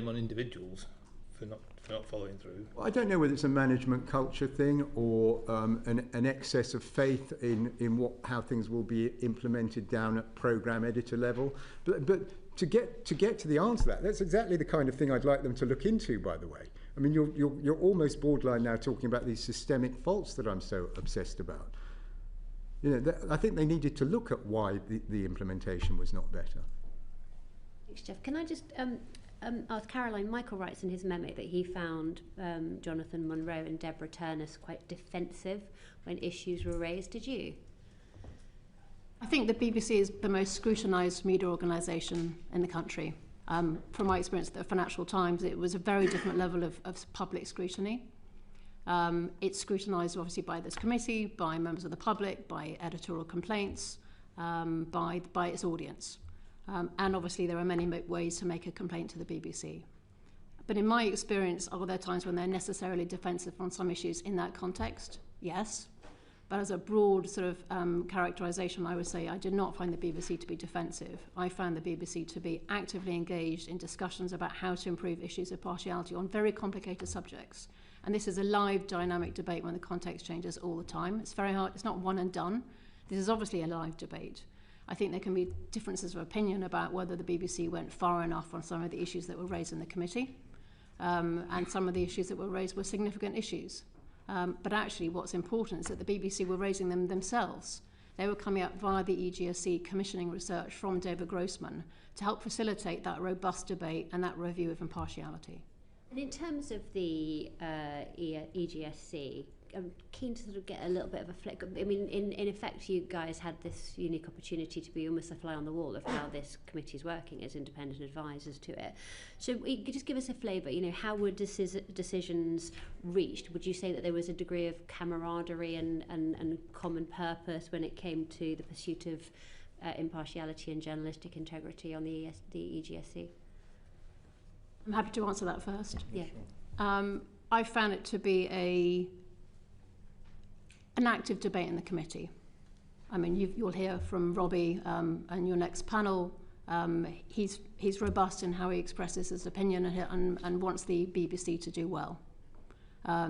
on individuals for not following through. Well, I don't know whether it's a management culture thing or an excess of faith in how things will be implemented down at programme editor level. But to get to the answer to that, that's exactly the kind of thing I'd like them to look into, by the way. I mean, you're almost borderline now talking about these systemic faults that I'm so obsessed about. You know, I think they needed to look at why the implementation was not better. Thanks, Jeff. Can I just ask Caroline? Michael writes in his memo that he found Jonathan Munro and Deborah Turnus quite defensive when issues were raised. Did you? I think the BBC is the most scrutinised media organisation in the country. From my experience at the Financial Times, it was a very different level of public scrutiny. It's scrutinised obviously by this committee, by members of the public, by editorial complaints, by its audience. And obviously there are many ways to make a complaint to the BBC. But in my experience, are there times when they're necessarily defensive on some issues in that context? Yes. But as a broad sort of characterisation, I would say I did not find the BBC to be defensive. I found the BBC to be actively engaged in discussions about how to improve issues of partiality on very complicated subjects. And this is a live, dynamic debate when the context changes all the time. It's very hard. It's not one and done. This is obviously a live debate. I think there can be differences of opinion about whether the BBC went far enough on some of the issues that were raised in the committee. And some of the issues that were raised were significant issues. But actually what's important is that the BBC were raising them themselves. They were coming up via the EGSC commissioning research from David Grossman to help facilitate that robust debate and that review of impartiality. And in terms of the EGSC, I'm keen to sort of get a little bit of a flick. I mean, in effect, you guys had this unique opportunity to be almost a fly on the wall of how this committee is working as independent advisors to it. So you could just give us a flavour, you know, how were decisions reached? Would you say that there was a degree of camaraderie and common purpose when it came to the pursuit of impartiality and journalistic integrity on the EGSC? I'm happy to answer that first. Yeah. I found it to be an active debate in the committee. I mean, you'll hear from Robbie and your next panel. He's robust in how he expresses his opinion and wants the BBC to do well.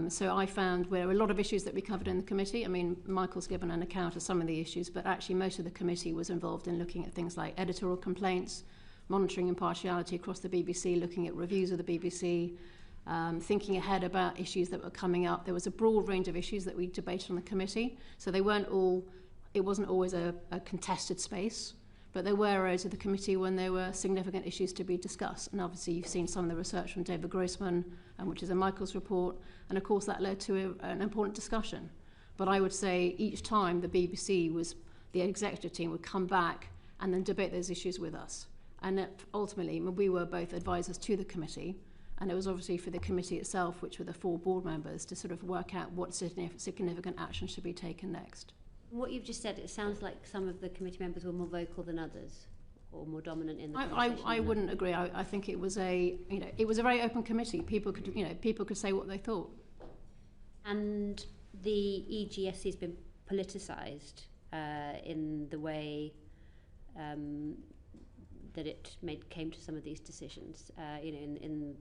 So I found there were a lot of issues that we covered in the committee. I mean, Michael's given an account of some of the issues, but actually most of the committee was involved in looking at things like editorial complaints, monitoring impartiality across the BBC, looking at reviews of the BBC, thinking ahead about issues that were coming up. There was a broad range of issues that we debated on the committee, so they weren't all, it wasn't always a contested space, but there were areas of the committee when there were significant issues to be discussed. And obviously you've seen some of the research from David Grossman, which is in Michael's report, and of course that led to an important discussion. But I would say each time the BBC the executive team would come back and then debate those issues with us. And ultimately, we were both advisors to the committee, and it was obviously for the committee itself, which were the 4 board members, to sort of work out what significant action should be taken next. What you've just said, it sounds like some of the committee members were more vocal than others, or more dominant in the conversation. I wouldn't agree. I think it was it was a very open committee. People could say what they thought. And the EGSC has been politicised in the way that it came to some of these decisions. In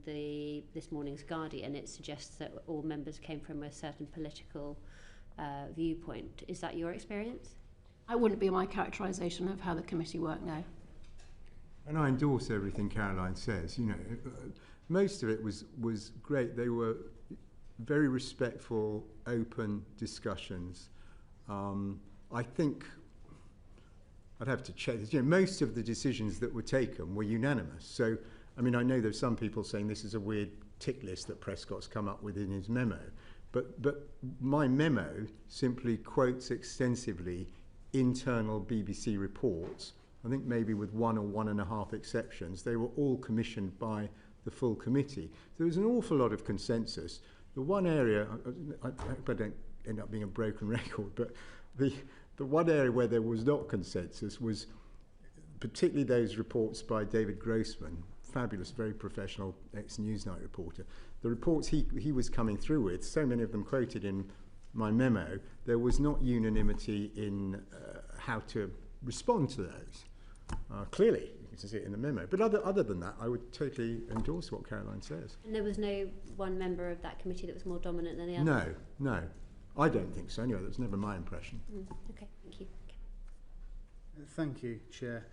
this morning's Guardian, it suggests that all members came from a certain political viewpoint. Is that your experience? I wouldn't be my characterisation of how the committee worked now. And I endorse everything Caroline says. You know, most of it was great. They were very respectful, open discussions. I think I'd have to check this. You know, most of the decisions that were taken were unanimous. So, I mean, I know there's some people saying this is a weird tick list that Prescott's come up with in his memo, but my memo simply quotes extensively internal BBC reports. I think maybe with 1 or 1.5 exceptions. They were all commissioned by the full committee. There was an awful lot of consensus. The one area, I hope I don't end up being a broken record, but the one area where there was not consensus was particularly those reports by David Grossman, fabulous, very professional ex-Newsnight reporter. The reports he was coming through with, so many of them quoted in my memo, there was not unanimity in how to respond to those. Clearly, to see it in the memo. But other than that, I would totally endorse what Caroline says. And there was no one member of that committee that was more dominant than the other? No. I don't think so. Anyway, that's never my impression. Okay, thank you. Thank you, Chair.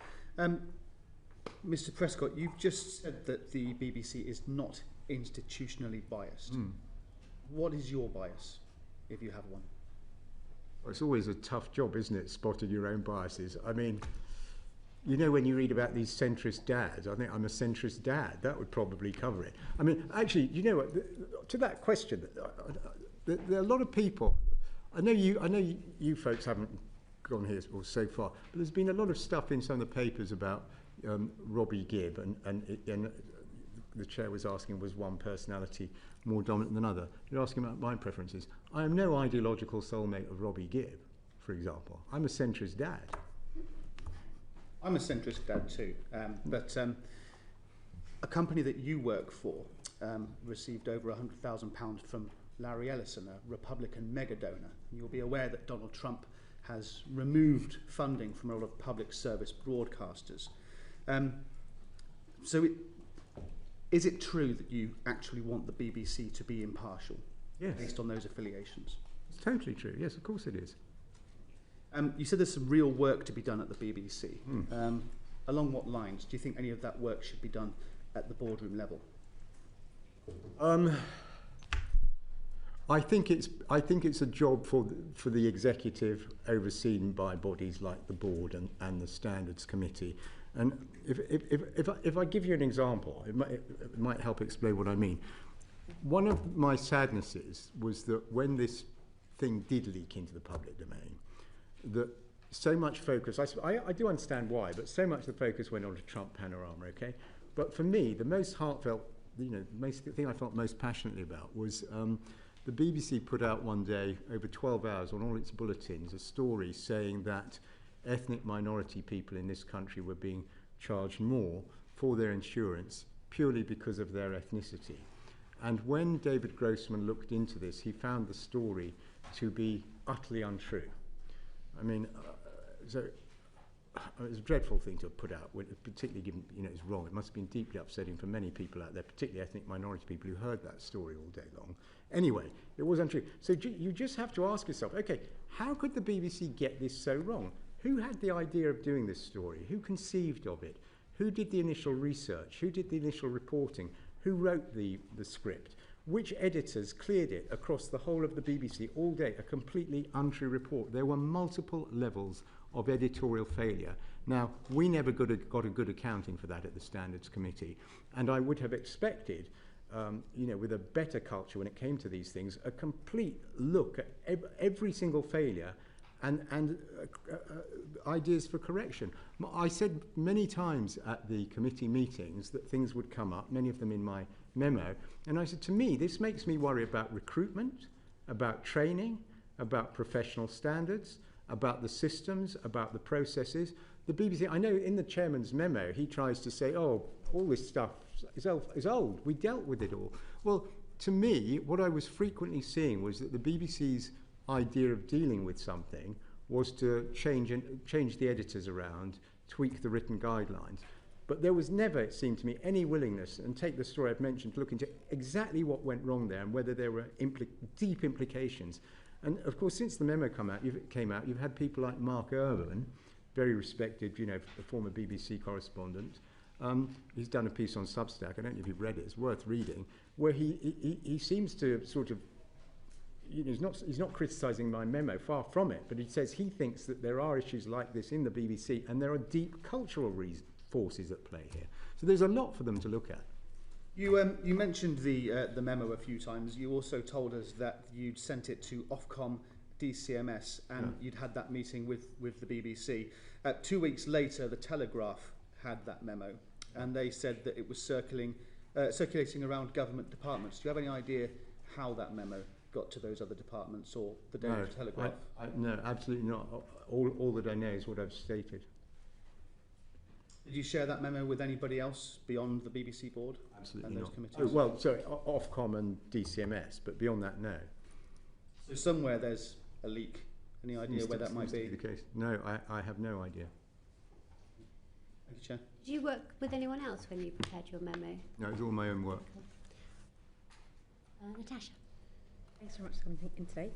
Mr. Prescott, you've just said that the BBC is not institutionally biased. What is your bias, if you have one? Well, it's always a tough job, isn't it, spotting your own biases? I mean, you know, when you read about these centrist dads, I think I'm a centrist dad. That would probably cover it. I mean, actually, you know what? To that question, there are a lot of people. I know you folks haven't gone here so far, but there's been a lot of stuff in some of the papers about Robbie Gibb, and the chair was asking, was one personality more dominant than another? You're asking about my preferences. I am no ideological soulmate of Robbie Gibb, for example. I'm a centrist dad. I'm a centrist dad too, but a company that you work for received over £100,000 from Larry Ellison, a Republican mega donor. You'll be aware that Donald Trump has removed funding from a lot of public service broadcasters. Is it true that you actually want the BBC to be impartial, Yes. based on those affiliations? It's totally true. Yes, of course it is. You said there's some real work to be done at the BBC. Along what lines? Do you think any of that work should be done at the boardroom level? I think it's a job for the executive, overseen by bodies like the board and the standards committee. And if I give you an example, it might help explain what I mean. One of my sadnesses was that when this thing did leak into the public domain, that so much focus, I do understand why, but so much of the focus went on to Trump Panorama, okay? But for me, the most heartfelt, the thing I felt most passionately about was the BBC put out one day, over 12 hours, on all its bulletins, a story saying that ethnic minority people in this country were being charged more for their insurance purely because of their ethnicity. And when David Grossman looked into this, he found the story to be utterly untrue. I mean, so it was a dreadful thing to have put out, particularly given, it's wrong. It must have been deeply upsetting for many people out there, particularly ethnic minority people who heard that story all day long. Anyway, it was untrue. So you just have to ask yourself, okay, how could the BBC get this so wrong? Who had the idea of doing this story? Who conceived of it? Who did the initial research? Who did the initial reporting? Who wrote the script? Which editors cleared it across the whole of the BBC all day? A completely untrue report. There were multiple levels of editorial failure. Now, we never got a good accounting for that at the Standards Committee, and I would have expected, with a better culture when it came to these things, a complete look at every single failure and ideas for correction. I said many times at the committee meetings that things would come up, many of them in my memo, and I said, to me, this makes me worry about recruitment, about training, about professional standards, about the systems, about the processes. The BBC, I know in the chairman's memo, he tries to say, oh, all this stuff is old. We dealt with it all. Well, to me, what I was frequently seeing was that the BBC's idea of dealing with something was to change the editors around, tweak the written guidelines. But there was never, it seemed to me, any willingness, and take the story I've mentioned, to look into exactly what went wrong there and whether there were deep implications. And of course, since the memo came out, you've had people like Mark Irwin, very respected, a former BBC correspondent. He's done a piece on Substack. I don't know if you've read it. It's worth reading, where he seems to sort of, he's not criticising my memo, far from it, but he says he thinks that there are issues like this in the BBC, and there are deep cultural forces at play here. So there's a lot for them to look at. You mentioned the memo a few times. You also told us that you'd sent it to Ofcom, DCMS, and you'd had that meeting with the BBC. 2 weeks later, the Telegraph had that memo, and they said that it was circulating around government departments. Do you have any idea how that memo got to those other departments or the Daily Telegraph? No, absolutely not. All that I know is what I've stated. Did you share that memo with anybody else beyond the BBC board? Absolutely and those not. committees? Oh, well, sorry, Ofcom and DCMS, but beyond that, no. So somewhere there's a leak. Any idea where that might be? The case. No, I have no idea. Thank you, Chair. Did you work with anyone else when you prepared your memo? No, it was all my own work. Natasha? Thanks very much for coming in today.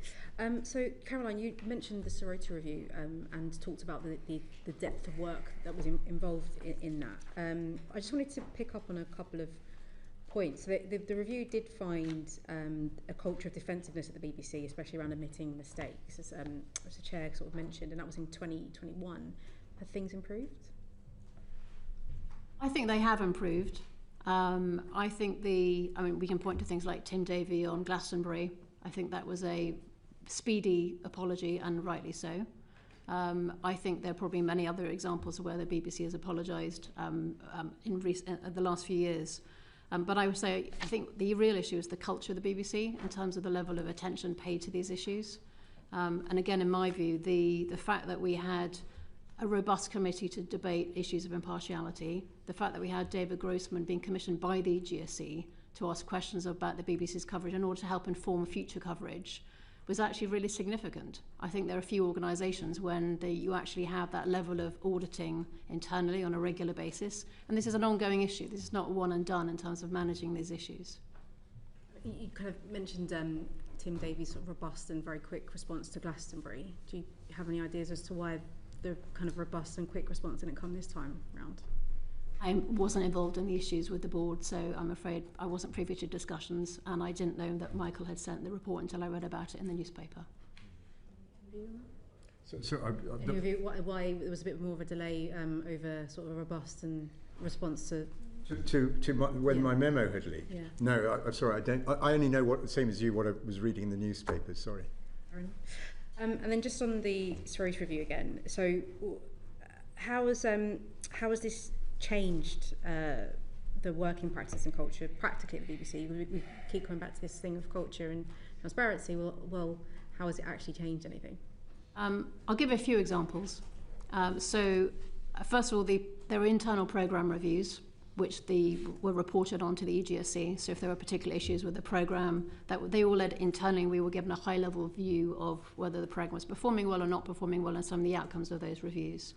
So, Caroline, you mentioned the sorority review and talked about the depth of work that was involved in that. I just wanted to pick up on a couple of points. So the review did find a culture of defensiveness at the BBC, especially around admitting mistakes, as the chair sort of mentioned, and that was in 2021. Have things improved? I think they have improved. I think we can point to things like Tim Davie on Glastonbury. I think that was a speedy apology, and rightly so. I think there are probably many other examples where the BBC has apologised in the last few years. But I would say, I think the real issue is the culture of the BBC in terms of the level of attention paid to these issues. And again, in my view, the fact that we had a robust committee to debate issues of impartiality, the fact that we had David Grossman being commissioned by the GSE to ask questions about the BBC's coverage in order to help inform future coverage, was actually really significant. I think there are a few organisations when you actually have that level of auditing internally on a regular basis, and this is an ongoing issue. This is not one and done in terms of managing these issues. You kind of mentioned Tim Davie's sort of robust and very quick response to Glastonbury. Do you have any ideas as to why the kind of robust and quick response didn't come this time round? I wasn't involved in the issues with the board, so I'm afraid I wasn't privy to discussions, and I didn't know that Michael had sent the report until I read about it in the newspaper. Why there was a bit more of a delay over sort of a robust and response to my memo had leaked? Yeah. No, I'm sorry, I only know same as you, what I was reading in the newspapers, sorry. And then just on the sorority review again, so how has this changed the working practice and culture practically at the BBC? We keep coming back to this thing of culture and transparency. Well, how has it actually changed anything? I'll give a few examples. So first of all, there are internal programme reviews which were reported onto the EGSC. So if there were particular issues with the programme, that they all led internally, we were given a high-level view of whether the programme was performing well or not performing well, and some of the outcomes of those reviews.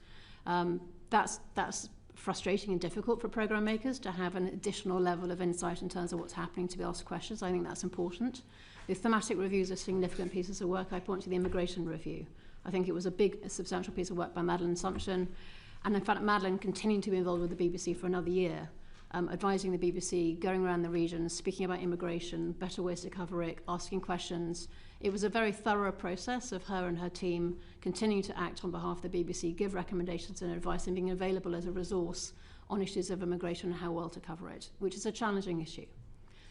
That's frustrating and difficult for programme makers to have an additional level of insight in terms of what's happening, to be asked questions. I think that's important. The thematic reviews are significant pieces of work. I point to the immigration review. I think it was a substantial piece of work by Madeleine Sumption. And in fact, Madeleine continuing to be involved with the BBC for another year, advising the BBC, going around the region, speaking about immigration, better ways to cover it, asking questions. It was a very thorough process of her and her team continuing to act on behalf of the BBC, give recommendations and advice, and being available as a resource on issues of immigration and how well to cover it, which is a challenging issue.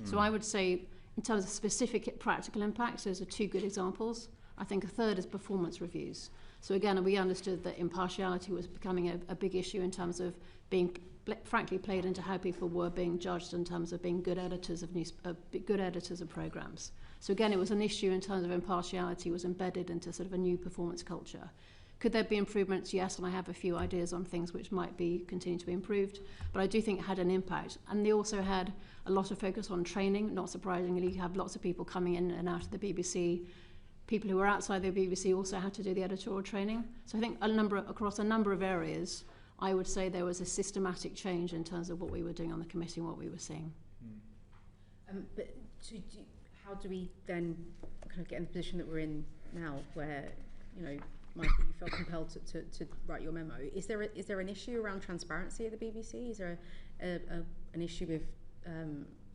So I would say, in terms of specific practical impacts, those are two good examples. I think a third is performance reviews. So again, we understood that impartiality was becoming a big issue in terms of being, frankly, played into how people were being judged in terms of being good editors of programmes. So again, it was an issue in terms of impartiality was embedded into sort of a new performance culture. Could there be improvements? Yes, and I have a few ideas on things which might continue to be improved, but I do think it had an impact. And they also had a lot of focus on training. Not surprisingly, you have lots of people coming in and out of the BBC. People who are outside the BBC also had to do the editorial training. So I think across a number of areas, I would say there was a systematic change in terms of what we were doing on the committee and what we were seeing. But how do we then kind of get in the position that we're in now, where, you know, Michael, you felt compelled to write your memo? Is there an issue around transparency at the BBC? Is there an issue with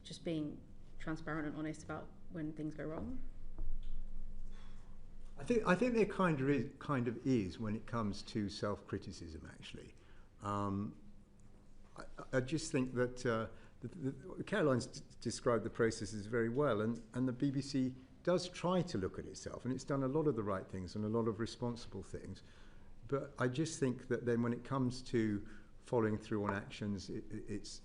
just being transparent and honest about when things go wrong? I think there kind of is when it comes to self-criticism, actually. I just think that Caroline's described the processes very well, and the BBC does try to look at itself, and it's done a lot of the right things and a lot of responsible things. But I just think that then when it comes to following through on actions, it's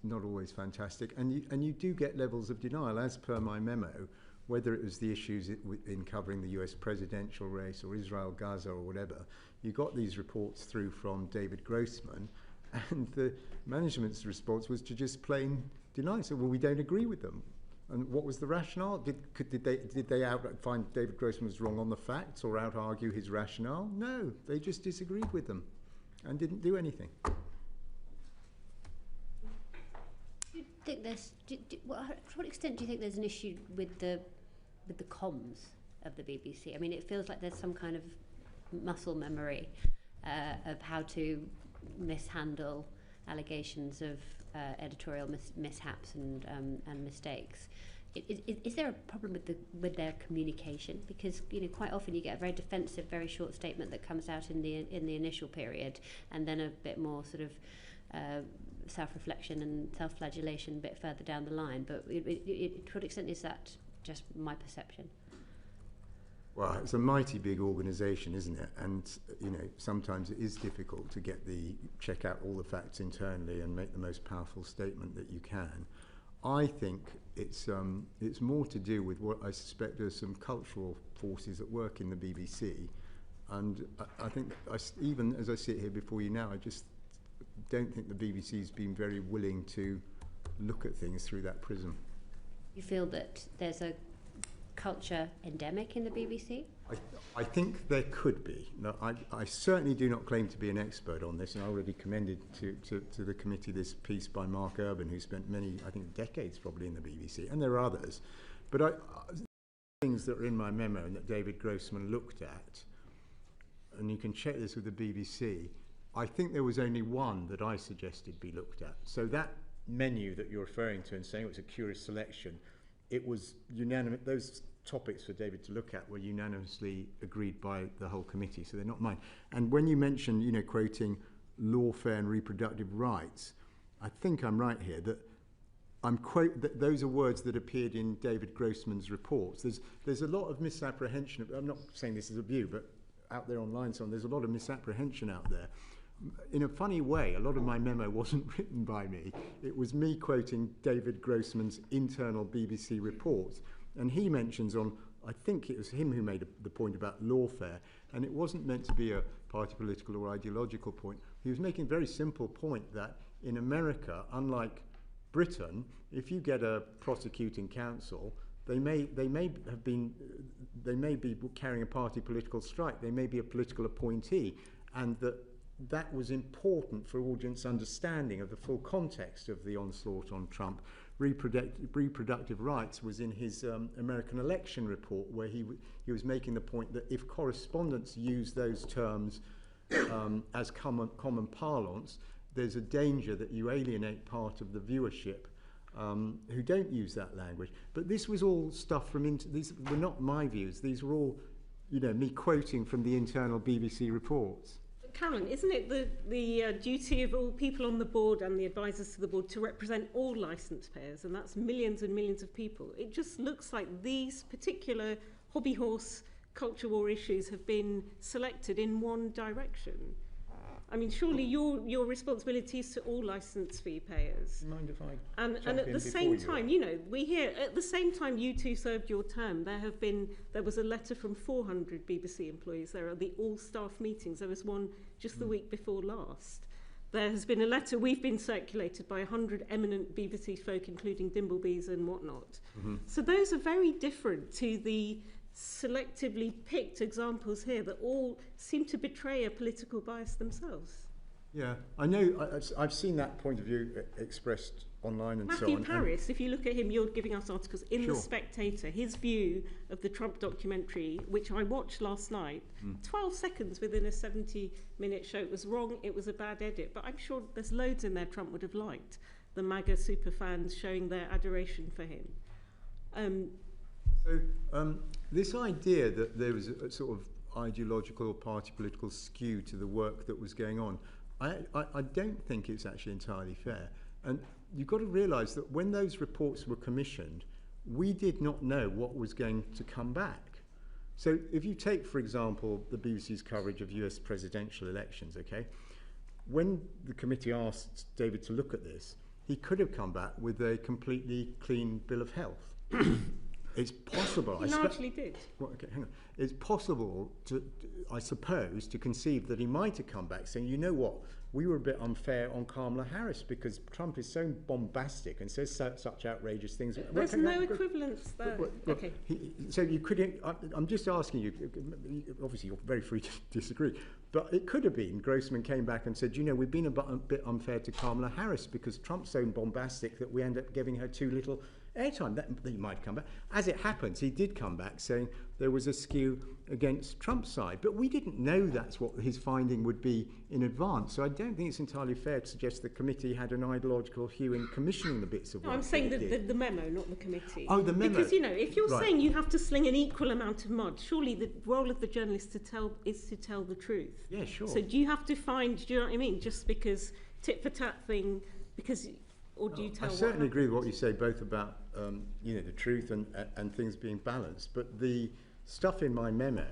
not always fantastic, and you do get levels of denial, as per my memo. Whether it was the issues in covering the US presidential race or Israel, Gaza or whatever, you got these reports through from David Grossman, and the management's response was to just plain deny. So, well, we don't agree with them. And what was the rationale? Did they find David Grossman was wrong on the facts or out-argue his rationale? No, they just disagreed with them and didn't do anything. think there's, to what extent do you think there's an issue with the comms of the BBC? I mean, it feels like there's some kind of muscle memory of how to mishandle allegations of editorial mishaps and mistakes. Is there a problem with their communication? Because quite often you get a very defensive, very short statement that comes out in the initial period, and then a bit more sort of self-reflection and self-flagellation a bit further down the line. But to what extent is that just my perception? Well, it's a mighty big organisation, isn't it? And sometimes it is difficult to check out all the facts internally and make the most powerful statement that you can. I think it's more to do with what I suspect are some cultural forces at work in the BBC, and I think even as I sit here before you now, I just don't think the BBC's been very willing to look at things through that prism. You feel that there's a culture endemic in the BBC? I think there could be. No, I certainly do not claim to be an expert on this, and I already commended to the committee this piece by Mark Urban, who spent many, I think, decades probably in the BBC, and there are others. But things that are in my memo and that David Grossman looked at, and you can check this with the BBC, I think there was only one that I suggested be looked at. So that menu that you're referring to and saying it was a curious selection, it was unanimous. Those topics for David to look at were unanimously agreed by the whole committee, so they're not mine. And when you mention, quoting lawfare and reproductive rights, I think I'm right here that that those are words that appeared in David Grossman's reports. There's a lot of misapprehension. I'm not saying this is a view, but out there online, so on, there's a lot of misapprehension out there. In a funny way, a lot of my memo wasn't written by me. It was me quoting David Grossman's internal BBC reports. And he mentions I think it was him who made the point about lawfare, and it wasn't meant to be a party political or ideological point. He was making a very simple point that in America, unlike Britain, if you get a prosecuting counsel, they may be carrying a party political strike, they may be a political appointee, and that was important for audience understanding of the full context of the onslaught on Trump. Reproductive rights was in his American election report, where he was making the point that if correspondents use those terms as common parlance, there's a danger that you alienate part of the viewership who don't use that language. But this was all stuff these were not my views. These were all, me quoting from the internal BBC reports. Caroline, isn't it the duty of all people on the board and the advisors to the board to represent all licence payers, and that's millions and millions of people? It just looks like these particular hobby horse culture war issues have been selected in one direction. I mean, surely your responsibility is to all licence fee payers. Mind if I and at the same time, we hear at the same time you two served your term, there was a letter from 400 BBC employees. There are the all-staff meetings. There was one just the week before last. There has been a letter we've been circulated by 100 eminent BBC folk, including Dimblebees and whatnot. Mm-hmm. So those are very different to the selectively picked examples here that all seem to betray a political bias themselves. Yeah, I know. I've seen that point of view expressed online and so on. Matthew Parris, if you look at him, you're giving us articles in The Spectator. His view of the Trump documentary, which I watched last night, 12 seconds within a 70-minute show. It was wrong, it was a bad edit, but I'm sure there's loads in there Trump would have liked. The MAGA super fans showing their adoration for him. So this idea that there was a sort of ideological or party political skew to the work that was going on, I don't think it's actually entirely fair. And you've got to realise that when those reports were commissioned, we did not know what was going to come back. So if you take, for example, the BBC's coverage of US presidential elections, okay, when the committee asked David to look at this, he could have come back with a completely clean bill of health. it's possible. He largely did. Well, okay, hang on. It's possible to, I suppose, to conceive that he might have come back saying, you know what, we were a bit unfair on Kamala Harris because Trump is so bombastic and says such outrageous things. There's no equivalence there. Okay. So you could. I'm just asking you. Obviously, you're very free to disagree, but it could have been Grossman came back and said, you know, we've been a bit unfair to Kamala Harris because Trump's so bombastic that we end up giving her too little airtime. That he might come back. As it happens, he did come back saying there was a skew against Trump's side, but we didn't know that's what his finding would be in advance. So I don't think it's entirely fair to suggest the committee had an ideological hue in commissioning the bits of work. No, I'm saying the memo, not the committee. Oh, the memo. Because, you know, if you're saying you have to sling an equal amount of mud, surely the role of the journalist is to tell the truth. Yeah, sure. So do you have to find, do you know what I mean, just because tit for tat thing, because, or do you tell? I certainly agree with what you say, both about you know, the truth and things being balanced, but the stuff in my memo,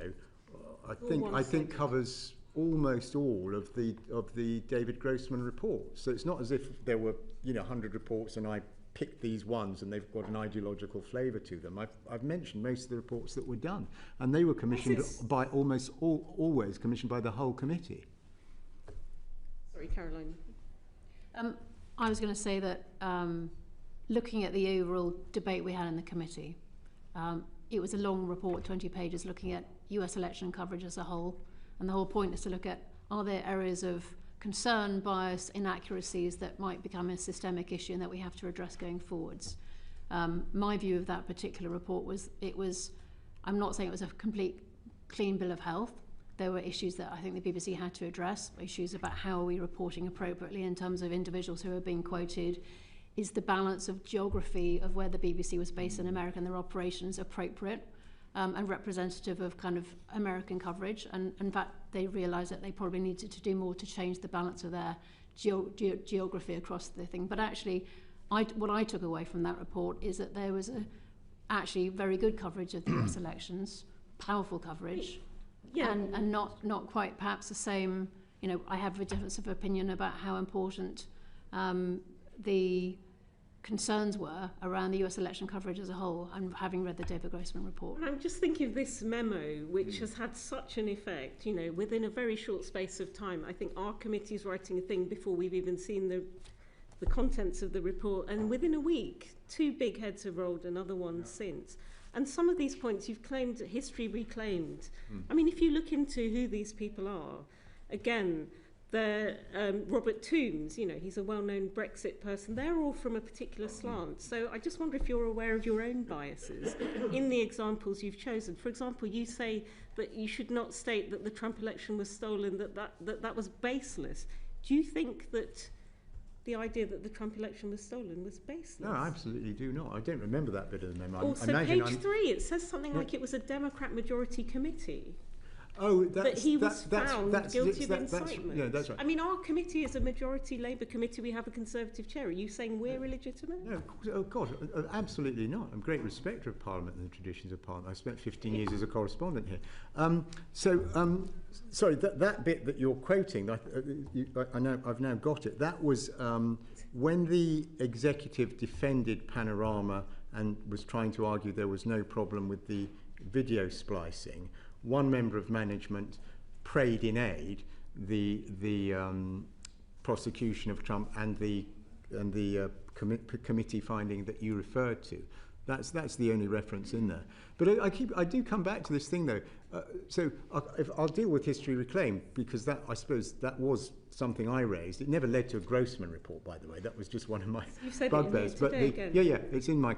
I think covers almost all of the David Grossman report. So it's not as if there were, you know, 100 reports and I picked these ones and they've got an ideological flavour to them. I've mentioned most of the reports that were done, and they were commissioned by always commissioned by the whole committee. Sorry, Caroline. I was going to say that looking at the overall debate we had in the committee, it was a long report, 20 pages, looking at US election coverage as a whole. And the whole point is to look at, are there areas of concern, bias, inaccuracies that might become a systemic issue and that we have to address going forwards. My view of that particular report was, I'm not saying it was a complete clean bill of health. There were issues that I think the BBC had to address, issues about how are we reporting appropriately in terms of individuals who are being quoted. Is the balance of geography of where the BBC was based in America and their operations appropriate and representative of kind of American coverage? And in fact, they realised that they probably needed to do more to change the balance of their geography across the thing. But actually, what I took away from that report is that there was actually very good coverage of the US elections, powerful coverage, and not quite perhaps the same. You know, I have a difference of opinion about how important the concerns were around the US election coverage as a whole, and having read the David Grossman report. I'm just thinking of this memo, which has had such an effect, you know, within a very short space of time. I think our committee's writing a thing before we've even seen the contents of the report, and within a week, 2 big heads have rolled, another one since. And some of these points you've claimed, history reclaimed. I mean, if you look into who these people are, again, they're Robert Toombs, you know, he's a well-known Brexit person. They're all from a particular slant. So I just wonder if you're aware of your own biases in the examples you've chosen. For example, you say that you should not state that the Trump election was stolen, that was baseless. Do you think that the idea that the Trump election was stolen was baseless? No, I absolutely do not. I don't remember that bit of the memo. Also, page 3, it says something like it was a Democrat majority committee. Oh, that he was found guilty of incitement. Yeah, that's right. I mean, our committee is a majority Labour committee. We have a Conservative chair. Are you saying we're illegitimate? No, of course, oh God, absolutely not. I'm a great respecter of Parliament and the traditions of Parliament. I spent 15 years as a correspondent here. Sorry, that bit that you're quoting, I've now got it. That was when the executive defended Panorama and was trying to argue there was no problem with the video splicing. One member of management prayed in aid the prosecution of Trump and the committee finding that you referred to. That's the only reference in there. But I do come back to this thing though. So I'll deal with history reclaimed, because I suppose that was something I raised. It never led to a Grossman report, by the way. That was just one of my bugbears. But it's in my.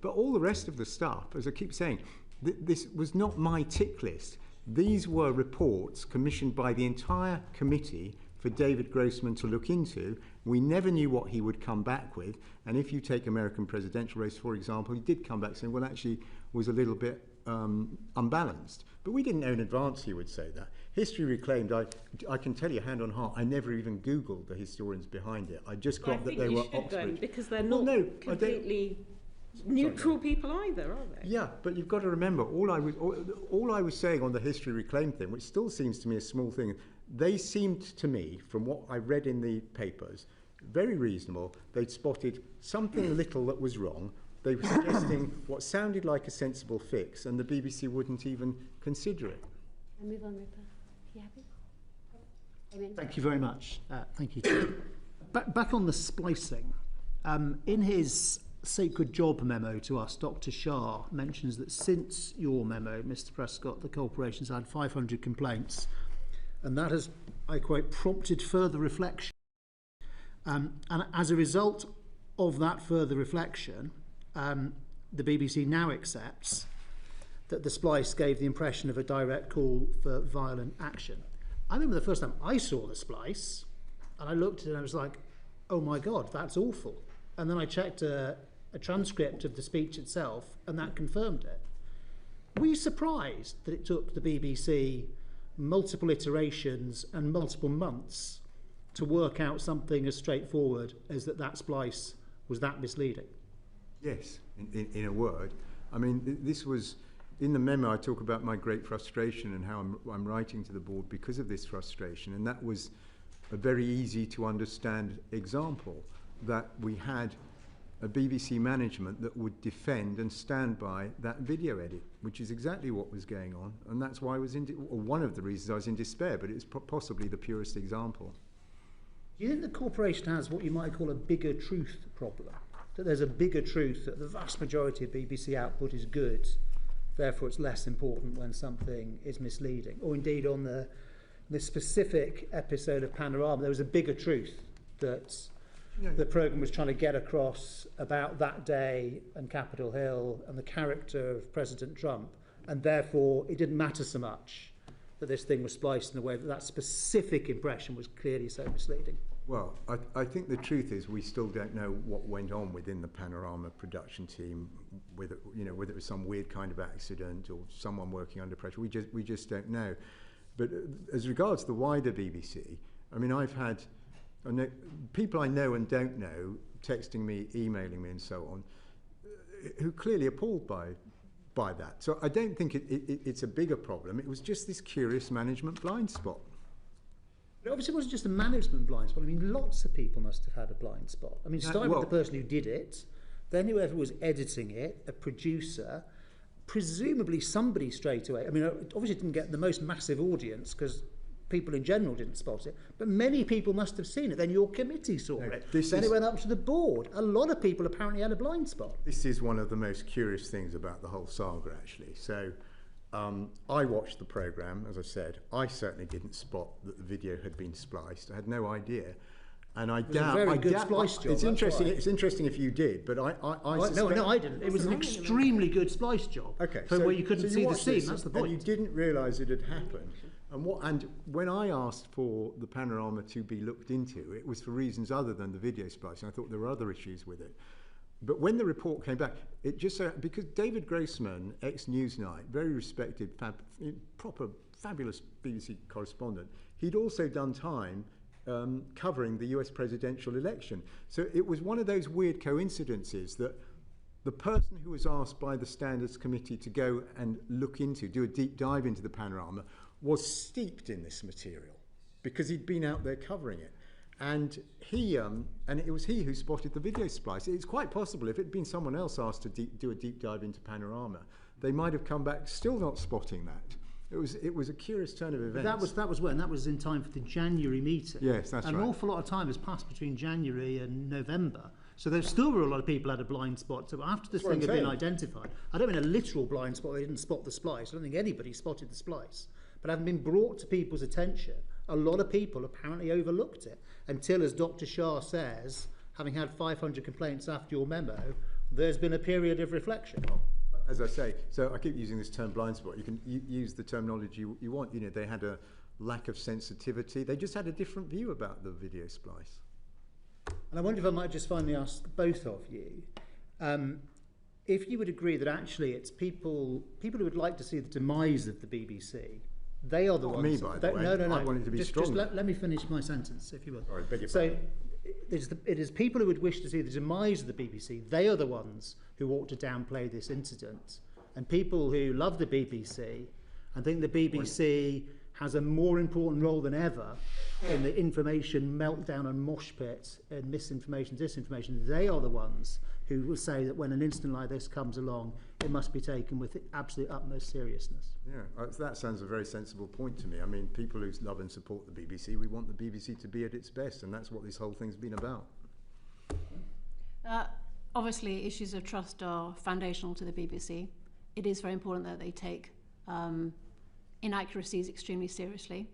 But all the rest of the stuff, as I keep saying, this was not my tick list. These were reports commissioned by the entire committee for David Grossman to look into. We never knew what he would come back with. And if you take American presidential race, for example, he did come back saying, well, actually, was a little bit unbalanced. But we didn't know in advance he would say that. History reclaimed, I can tell you hand on heart, I never even Googled the historians behind it. I just got that they were Oxford. Because they're not completely neutral people either, are they? Yeah, but you've got to remember, all I was saying on the history reclaimed thing, which still seems to me a small thing, they seemed to me, from what I read in the papers, very reasonable. They'd spotted something little that was wrong. They were suggesting what sounded like a sensible fix, and the BBC wouldn't even consider it. I'll move on, Rupert. You happy? Amen. Thank you very much. Thank you. Back on the splicing, in his sacred job memo to us, Dr. Shah mentions that since your memo, Mr. Prescott, the corporation's had 500 complaints, and that has, I quote, prompted further reflection. And as a result of that further reflection, the BBC now accepts that the splice gave the impression of a direct call for violent action. I remember the first time I saw the splice, and I looked at it and I was like, oh my God, that's awful. And then I checked a transcript of the speech itself, and that confirmed it. Were you surprised that it took the BBC multiple iterations and multiple months to work out something as straightforward as that splice was that misleading? Yes, in a word. I mean, this was, in the memo I talk about my great frustration and how I'm writing to the board because of this frustration, and that was a very easy to understand example, that we had a BBC management that would defend and stand by that video edit, which is exactly what was going on, and that's why I was one of the reasons I was in despair, but it's possibly the purest example. Do you think the corporation has what you might call a bigger truth problem? That there's a bigger truth that the vast majority of BBC output is good, therefore it's less important when something is misleading? Or indeed on the specific episode of Panorama, there was a bigger truth that the programme was trying to get across about that day and Capitol Hill and the character of President Trump, and therefore it didn't matter so much that this thing was spliced in a way that specific impression was clearly so misleading. Well, I think the truth is we still don't know what went on within the Panorama production team, whether it was some weird kind of accident or someone working under pressure. We just don't know. But as regards the wider BBC, I mean, I've had people I know and don't know texting me, emailing me and so on, who clearly appalled by that. So I don't think it's a bigger problem. It was just this curious management blind spot. It obviously wasn't just a management blind spot. I mean, lots of people must have had a blind spot. I mean, starting with the person who did it, then whoever was editing it, a producer, presumably somebody straight away. I mean, it obviously didn't get the most massive audience because people in general didn't spot it, but many people must have seen it. Then your committee saw it. Then it went up to the board. A lot of people apparently had a blind spot. This is one of the most curious things about the whole saga, actually. So I watched the programme, as I said. I certainly didn't spot that the video had been spliced. I had no idea. And I doubt... It was a very good splice job. It's interesting. It's interesting if you did, but I suspect... No, I didn't. It was an extremely good splice job. Okay. Where you couldn't see the scene. That's the point. And you didn't realise it had happened. And when I asked for the Panorama to be looked into, it was for reasons other than the video splicing. I thought there were other issues with it. But when the report came back, it just so, because David Grossman, ex-Newsnight, very respected, proper, fabulous BBC correspondent, he'd also done time covering the US presidential election. So it was one of those weird coincidences that the person who was asked by the Standards Committee to go and do a deep dive into the Panorama, was steeped in this material because he'd been out there covering it. And it was he who spotted the video splice. It's quite possible if it had been someone else asked to do a deep dive into Panorama, they might have come back still not spotting that. It was a curious turn of events. That was when? That was in time for the January meeting. Yes, that's right. An awful lot of time has passed between January and November. So there still were a lot of people had a blind spot. So after this thing had been identified, I don't mean a literal blind spot, they didn't spot the splice. I don't think anybody spotted the splice. But having been brought to people's attention, a lot of people apparently overlooked it until, as Dr. Shah says, having had 500 complaints after your memo, there's been a period of reflection. As I say, so I keep using this term blind spot. You can use the terminology you want. You know, they had a lack of sensitivity. They just had a different view about the video splice. And I wonder if I might just finally ask both of you, if you would agree that actually it's people who would like to see the demise of the BBC. They are the ones. Me, by the way. No. I wanted to be strong. Just let me finish my sentence, if you will. Sorry, beg your so, pardon. it is people who would wish to see the demise of the BBC. They are the ones who ought to downplay this incident. And people who love the BBC and think the BBC has a more important role than ever in the information meltdown and mosh pit and misinformation, disinformation, they are the ones who will say that when an incident like this comes along, it must be taken with the absolute utmost seriousness. Yeah, that sounds a very sensible point to me. I mean, people who love and support the BBC, we want the BBC to be at its best, and that's what this whole thing's been about. Obviously, issues of trust are foundational to the BBC. It is very important that they take inaccuracies extremely seriously.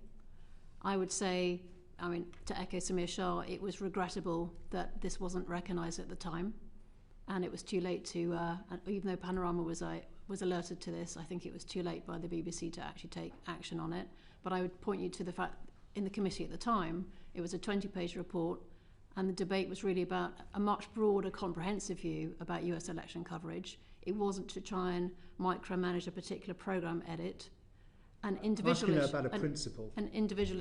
I would say, I mean, to echo Samir Shah, it was regrettable that this wasn't recognised at the time, and it was too late to, even though Panorama was alerted to this, I think it was too late by the BBC to actually take action on it. But I would point you to the fact in the committee at the time, it was a 20-page report, and the debate was really about a much broader, comprehensive view about US election coverage. It wasn't to try and micromanage a particular programme edit. And individual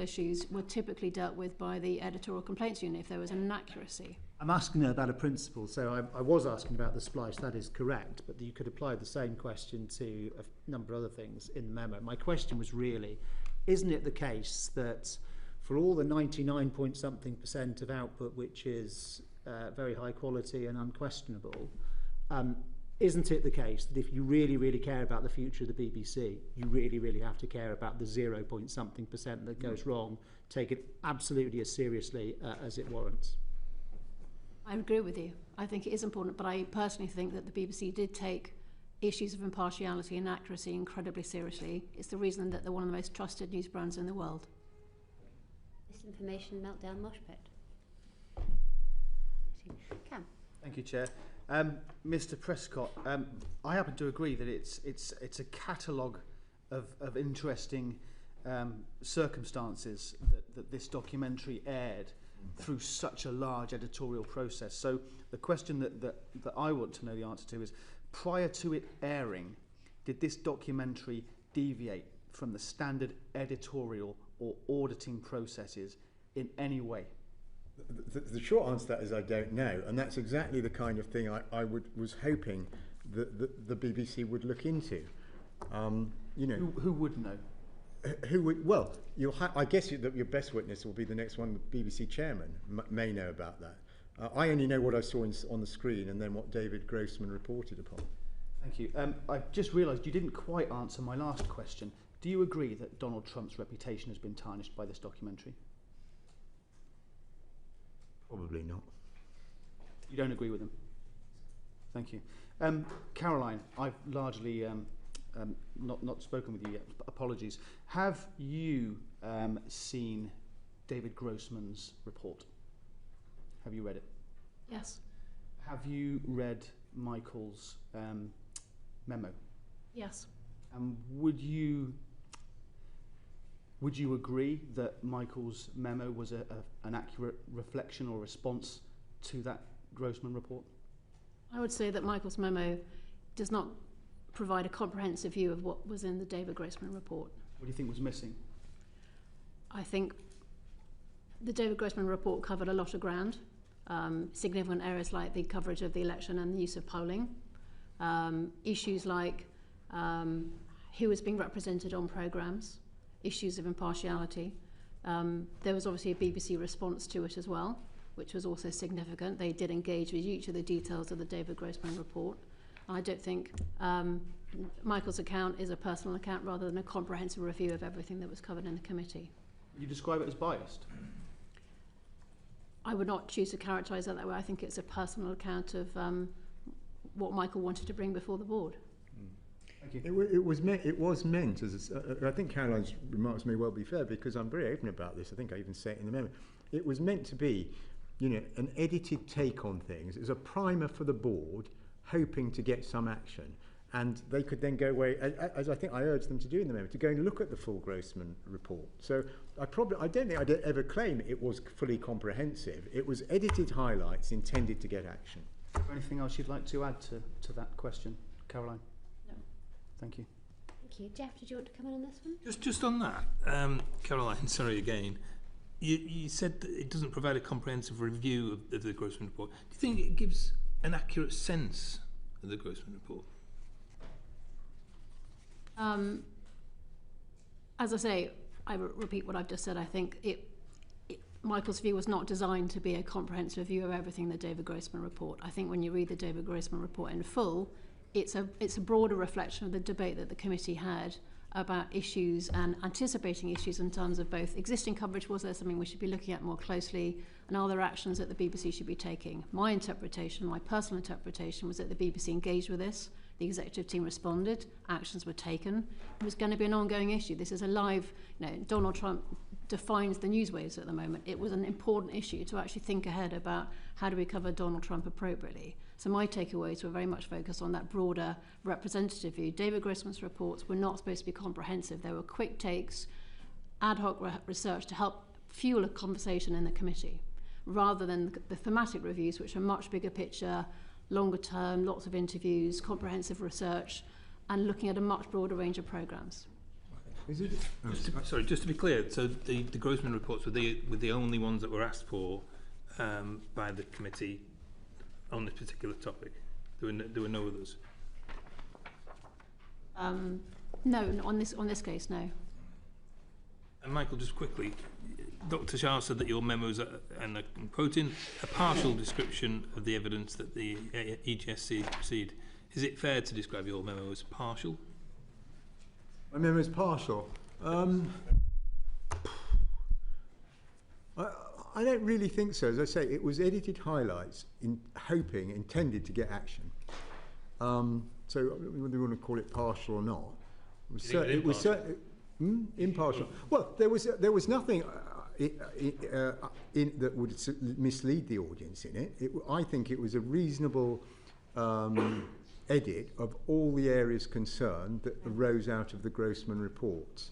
issues were typically dealt with by the editorial complaints unit if there was an inaccuracy. I'm asking her about a principle, so I was asking about the splice, that is correct, but you could apply the same question to a number of other things in the memo. My question was really, isn't it the case that for all the 99-point-something% of output, which is very high quality and unquestionable, isn't it the case that if you really, really care about the future of the BBC, you really, really have to care about the 0-point-something% that goes wrong, take it absolutely as seriously as it warrants? I agree with you. I think it is important, but I personally think that the BBC did take issues of impartiality and accuracy incredibly seriously. It's the reason that they're one of the most trusted news brands in the world. Misinformation meltdown mosh pit. Cam. Thank you, Chair. Mr. Prescott, I happen to agree that it's a catalogue of interesting circumstances that this documentary aired through such a large editorial process. So the question that I want to know the answer to is, prior to it airing, did this documentary deviate from the standard editorial or auditing processes in any way? The short answer to that is I don't know, and that's exactly the kind of thing I was hoping that the BBC would look into. You know, who would know? Who would? Well, I guess that your best witness will be the next one. The BBC chairman may know about that. I only know what I saw on the screen and then what David Grossman reported upon. Thank you. I just realised you didn't quite answer my last question. Do you agree that Donald Trump's reputation has been tarnished by this documentary? Probably not. You don't agree with him? Thank you. Caroline, I've largely not spoken with you yet. Apologies. Have you seen David Grossman's report? Have you read it? Yes. Have you read Michael's memo? Yes. Would you agree that Michael's memo was an accurate reflection or response to that Grossman report? I would say that Michael's memo does not provide a comprehensive view of what was in the David Grossman report. What do you think was missing? I think the David Grossman report covered a lot of ground, significant areas like the coverage of the election and the use of polling, issues like who was being represented on programmes, issues of impartiality. There was obviously a BBC response to it as well, which was also significant. They did engage with each of the details of the David Grossman report. I don't think Michael's account is a personal account rather than a comprehensive review of everything that was covered in the committee. You describe it as biased? I would not choose to characterise that way. I think it's a personal account of what Michael wanted to bring before the board. Thank you. It was meant as I think Caroline's remarks may well be fair, because I'm very open about this. I think I even say it in the memo. It was meant to be, you know, an edited take on things. It was a primer for the board, hoping to get some action, and they could then go away, as I think I urged them to do in the memo, to go and look at the full Grossman report. So I don't think I'd ever claim it was fully comprehensive. It was edited highlights intended to get action. Anything else you'd like to add to that question, Caroline? No. Thank you. Thank you. Jeff, did you want to come in on this one? Just on that, Caroline, sorry again. You said that it doesn't provide a comprehensive review of the Grossman report. Do you think it gives an accurate sense of the Grossman report? As I say, I repeat what I've just said. I think Michael's view was not designed to be a comprehensive view of everything in the David Grossman report. I think when you read the David Grossman report in full, it's a broader reflection of the debate that the committee had about issues and anticipating issues in terms of both existing coverage, was there something we should be looking at more closely, and other actions that the BBC should be taking. My interpretation, my personal interpretation, was that the BBC engaged with this, the executive team responded, actions were taken. It was going to be an ongoing issue. This is a live, Donald Trump defines the news waves at the moment. It was an important issue to actually think ahead about how do we cover Donald Trump appropriately. So my takeaways were very much focused on that broader representative view. David Grossman's reports were not supposed to be comprehensive. They were quick takes, ad hoc research to help fuel a conversation in the committee, rather than the thematic reviews, which are much bigger picture, longer term, lots of interviews, comprehensive research, and looking at a much broader range of programmes. Just to be clear, so the Grossman reports were the only ones that were asked for by the committee on this particular topic. There were no others. No, on this case, no. And Michael, just quickly, Dr. Shah said that your memos are, and I'm quoting, a partial description of the evidence that the EGSC received. Is it fair to describe your memo as partial? My memo is partial. I don't really think so. As I say, it was edited highlights intended to get action. So whether you want to call it partial or not, it was impartial. Well, there was nothing that would mislead the audience in it. I think it was a reasonable edit of all the areas concerned that arose out of the Grossman reports.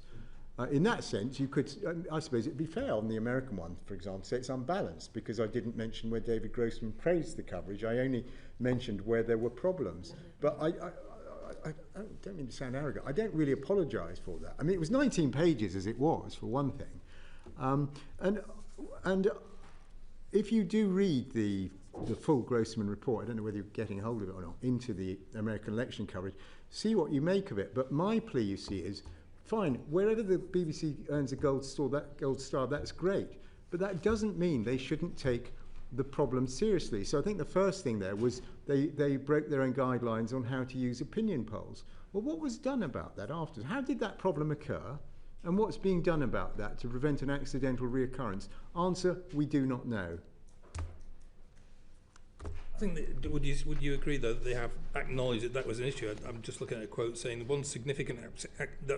In that sense, you could, I suppose it'd be fair on the American one, for example, say it's unbalanced, because I didn't mention where David Grossman praised the coverage. I only mentioned where there were problems. But I don't mean to sound arrogant. I don't really apologise for that. I mean, it was 19 pages as it was, for one thing. And if you do read the full Grossman report, I don't know whether you're getting hold of it or not, into the American election coverage, see what you make of it. But my plea, you see, is fine, wherever the BBC earns a gold star, that's great. But that doesn't mean they shouldn't take the problem seriously. So I think the first thing there was they broke their own guidelines on how to use opinion polls. Well, what was done about that after? How did that problem occur? And what's being done about that to prevent an accidental reoccurrence? Answer, we do not know. I think that, would you agree that they have acknowledged that was an issue? I'm just looking at a quote saying that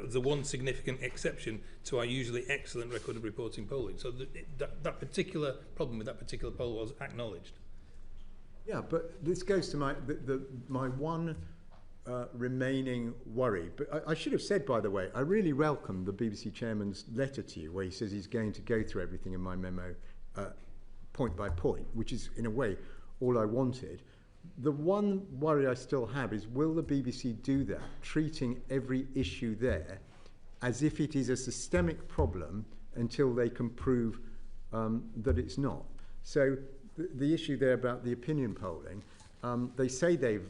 was the one significant exception to our usually excellent record of reporting polling. So that particular problem with that particular poll was acknowledged. Yeah, but this goes to my one remaining worry. But I should have said, by the way, I really welcome the BBC chairman's letter to you, where he says he's going to go through everything in my memo point by point, which is in a way all I wanted. The one worry I still have is, will the BBC do that, treating every issue there as if it is a systemic problem until they can prove that it's not? So the issue there about the opinion polling, they say they've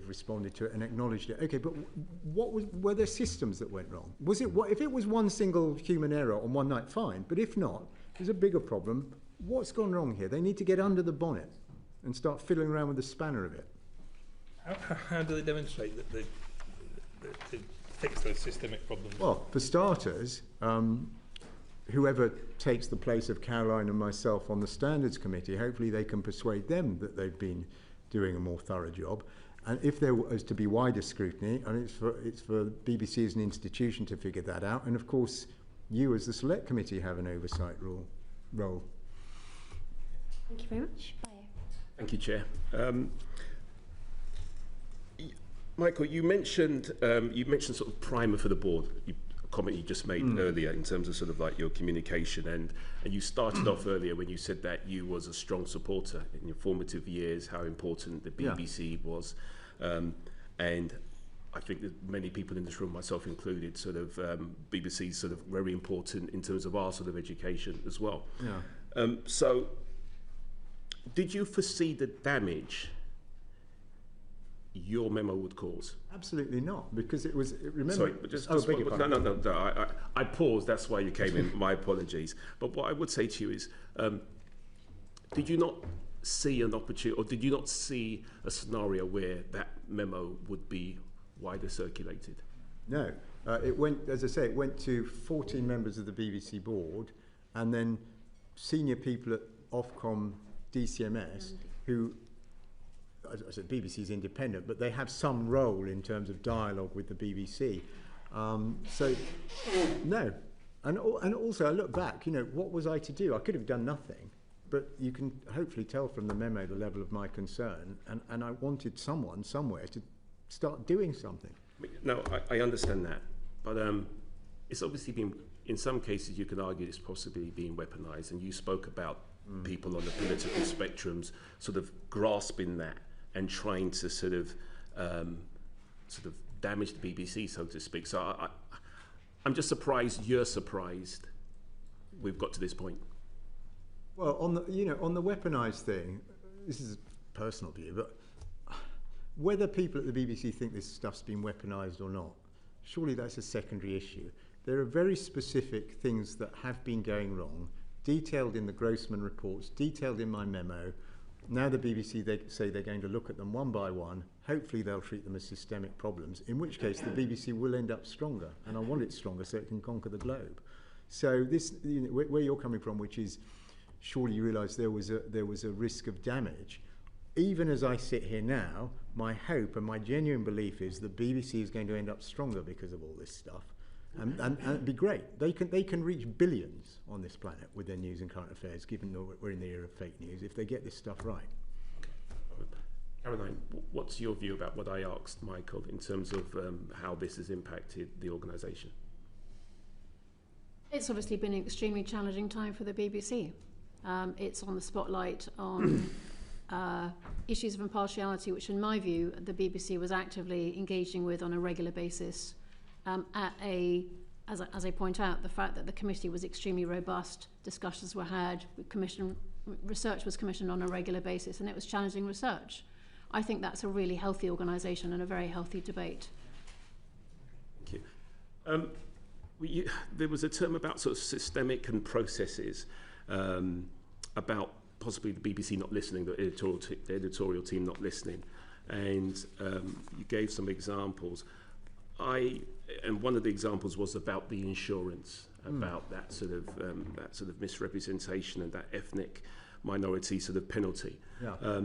responded to it and acknowledged it. Okay, but were there systems that went wrong? Was it if it was one single human error on one night, fine. But if not, there's a bigger problem. What's gone wrong here? They need to get under the bonnet and start fiddling around with the spanner of it. How do they demonstrate that they fix those systemic problems? Well, for starters, whoever takes the place of Caroline and myself on the Standards Committee, hopefully they can persuade them that they've been doing a more thorough job. And if there was to be wider scrutiny, and it's for BBC as an institution to figure that out, and of course you as the Select Committee have an oversight role. Thank you very much. Bye. Thank you, Chair. Michael, you mentioned sort of primer for the board. A comment you just made earlier in terms of sort of like your communication, and you started off earlier when you said that you was a strong supporter in your formative years, how important the BBC was, and I think that many people in this room, myself included, sort of BBC is sort of very important in terms of our sort of education as well. Yeah. So, did you foresee the damage your memo would cause? Absolutely not, because it was. Remember, sorry, but just beg your pardon. No. I paused. That's why you came in. My apologies. But what I would say to you is, did you not see an opportunity, or did you not see a scenario where that memo would be wider circulated? No, it went. As I say, it went to 14 members of the BBC board, and then senior people at Ofcom, DCMS, who. As I said, BBC is independent, but they have some role in terms of dialogue with the BBC. So, no. And also, I look back, what was I to do? I could have done nothing, but you can hopefully tell from the memo the level of my concern, and I wanted someone somewhere to start doing something. No, I understand that, but it's obviously been, in some cases you can argue it's possibly being weaponised, and you spoke about people on the political spectrums sort of grasping that and trying to sort of damage the BBC, so to speak. So I'm just surprised you're surprised we've got to this point. Well, on the weaponised thing, this is a personal view, but whether people at the BBC think this stuff's been weaponised or not, surely that's a secondary issue. There are very specific things that have been going wrong, detailed in the Grossman reports, detailed in my memo. Now the BBC, they say they're going to look at them one by one. Hopefully they'll treat them as systemic problems, in which case the BBC will end up stronger, and I want it stronger so it can conquer the globe. So this, where you're coming from, which is, surely you realise there was a risk of damage. Even as I sit here now, my hope and my genuine belief is the BBC is going to end up stronger because of all this stuff. And it'd be great. They can reach billions on this planet with their news and current affairs, given that we're in the era of fake news, if they get this stuff right. Caroline, what's your view about what I asked Michael in terms of how this has impacted the organisation? It's obviously been an extremely challenging time for the BBC. It's on the spotlight on issues of impartiality, which in my view the BBC was actively engaging with on a regular basis. As I point out, the fact that the committee was extremely robust, discussions were had, research was commissioned on a regular basis, and it was challenging research. I think that's a really healthy organisation and a very healthy debate. Thank you. There was a term about sort of systemic and processes, about possibly the BBC not listening, the editorial team not listening, and you gave some examples. And one of the examples was about the insurance, about that sort of misrepresentation and that ethnic minority sort of penalty. Yeah.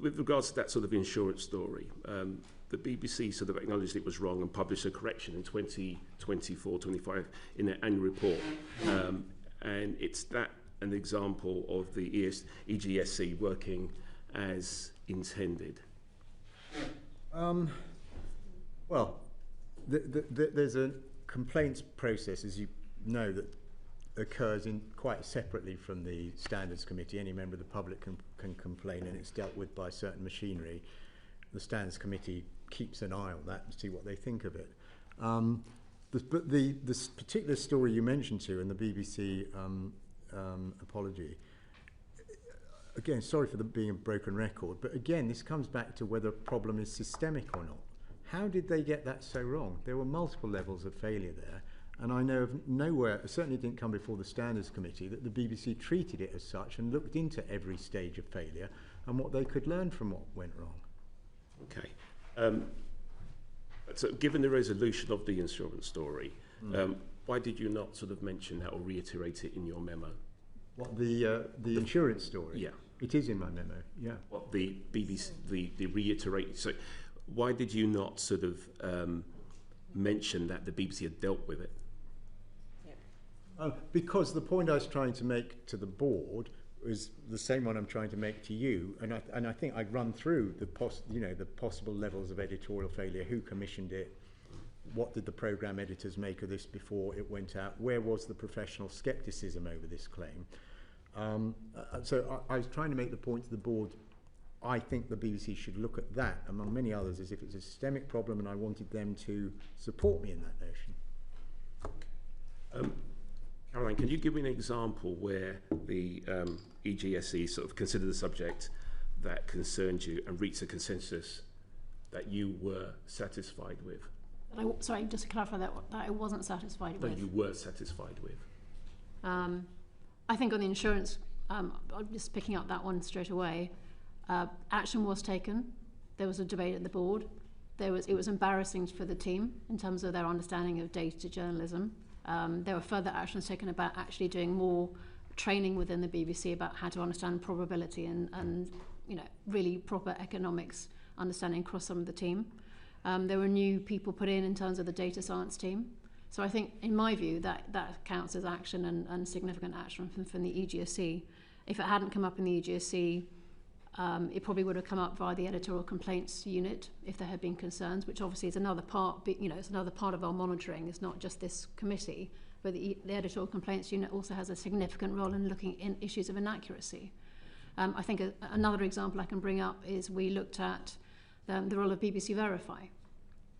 With regards to that sort of insurance story, the BBC sort of acknowledged it was wrong and published a correction in 2024-25 in their annual report, and it's that an example of the EGSC working as intended. Well, there's a complaints process, as you know, that occurs quite separately from the Standards Committee. Any member of the public can complain, and it's dealt with by certain machinery. The Standards Committee keeps an eye on that and see what they think of it. But this particular story you mentioned to, and the BBC apology, again, sorry for being a broken record, but again, this comes back to whether a problem is systemic or not. How did they get that so wrong? There were multiple levels of failure there, and I know of nowhere, it certainly didn't come before the Standards Committee, that the BBC treated it as such and looked into every stage of failure and what they could learn from what went wrong. Okay. So given the resolution of the insurance story, why did you not sort of mention that or reiterate it in your memo? What, the insurance story? Yeah. It is in my memo, yeah. What the BBC, the reiterate, so why did you not sort of mention that the BBC had dealt with it? Because the point I was trying to make to the board was the same one I'm trying to make to you, and I think I'd run through the possible levels of editorial failure, who commissioned it, what did the programme editors make of this before it went out, where was the professional scepticism over this claim. So I was trying to make the point to the board, I think the BBC should look at that, among many others, as if it's a systemic problem, and I wanted them to support me in that notion. Caroline, can you give me an example where the EGSE sort of considered the subject that concerned you and reached a consensus that you were satisfied with? Sorry, just to clarify that I wasn't satisfied That with. you were satisfied with? I think on the insurance, I'm just picking up that one straight away. Action was taken. There was a debate at the board. It was embarrassing for the team in terms of their understanding of data journalism. There were further actions taken about actually doing more training within the BBC about how to understand probability and really proper economics understanding across some of the team. There were new people put in terms of the data science team. So I think, in my view, that counts as action and significant action from the EGSC. If it hadn't come up in the EGSC, it probably would have come up via the editorial complaints unit if there had been concerns, which obviously is another part. It's another part of our monitoring. It's not just this committee, but the editorial complaints unit also has a significant role in looking in issues of inaccuracy. I think another example I can bring up is we looked at the role of BBC Verify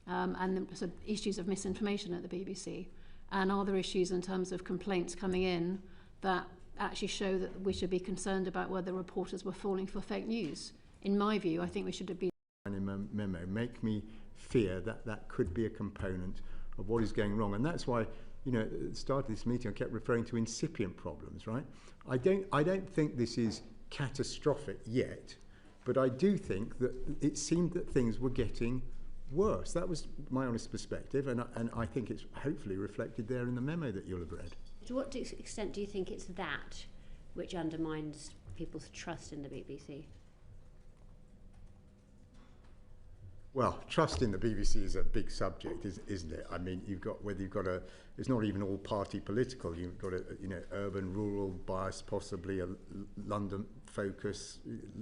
and the sort of issues of misinformation at the BBC, and are there issues in terms of complaints coming in that actually show that we should be concerned about whether reporters were falling for fake news. In my view, I think we should have been... memo make me fear that that could be a component of what is going wrong. And that's why, at the start of this meeting, I kept referring to incipient problems, right? I don't think this is catastrophic yet, but I do think that it seemed that things were getting worse. That was my honest perspective, and I think it's hopefully reflected there in the memo that you'll have read. To what extent do you think it's that which undermines people's trust in the BBC? Well, trust in the BBC is a big subject, isn't it? I mean, it's not even all party political. You've got a, urban, rural bias, possibly a London focus,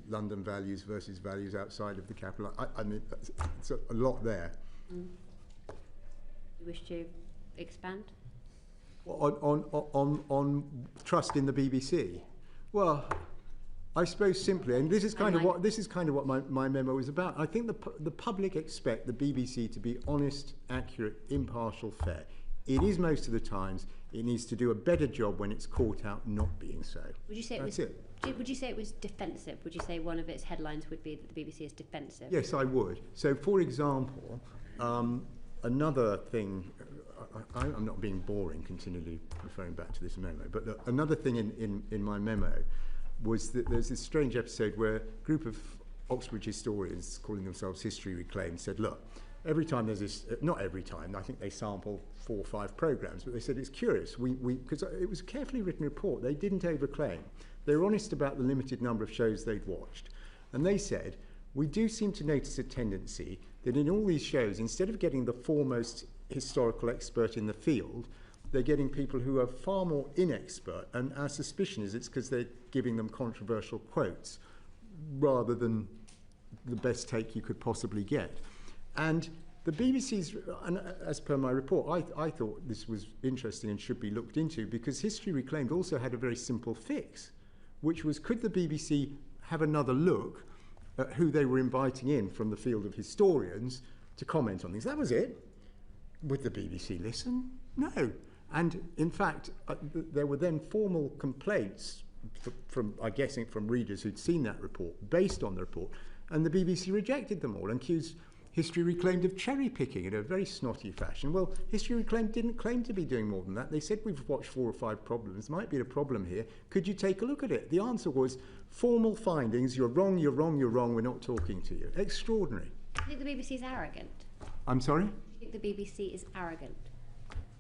London values versus values outside of the capital. I mean, it's a lot there. You wish to expand? On trust in the BBC? Well, I suppose simply, and this is kind of what my memo is about. I think the public expect the BBC to be honest, accurate, impartial, fair. It is most of the times. It needs to do a better job when it's caught out not being so. Would you say Would you say it was defensive? Would you say one of its headlines would be that the BBC is defensive? Yes, I would. So, for example, another thing. I'm not being boring, continually referring back to this memo, but another thing in my memo was that there's this strange episode where a group of Oxbridge historians calling themselves History Reclaimed said, look, every time there's this, not every time, I think they sample 4 or 5 programmes, but they said it's curious, because it was a carefully written report, they didn't overclaim. They were honest about the limited number of shows they'd watched. And they said, we do seem to notice a tendency that in all these shows, instead of getting the foremost historical expert in the field, they're getting people who are far more inexpert, and our suspicion is it's because they're giving them controversial quotes rather than the best take you could possibly get. And the BBC's, and as per my report, I thought this was interesting and should be looked into, because History Reclaimed also had a very simple fix, which was, could the BBC have another look at who they were inviting in from the field of historians to comment on things? That was it. Would the BBC listen? No. And in fact, there were then formal complaints from, I'm guessing, from readers who'd seen that report, based on the report, and the BBC rejected them all and accused History Reclaimed of cherry picking in a very snotty fashion. Well, History Reclaimed didn't claim to be doing more than that. They said, we've watched 4 or 5 problems, might be a problem here, could you take a look at it? The answer was, formal findings, you're wrong, you're wrong, you're wrong, we're not talking to you. Extraordinary. Do you think the BBC is arrogant? I'm sorry? Do you think the BBC is arrogant?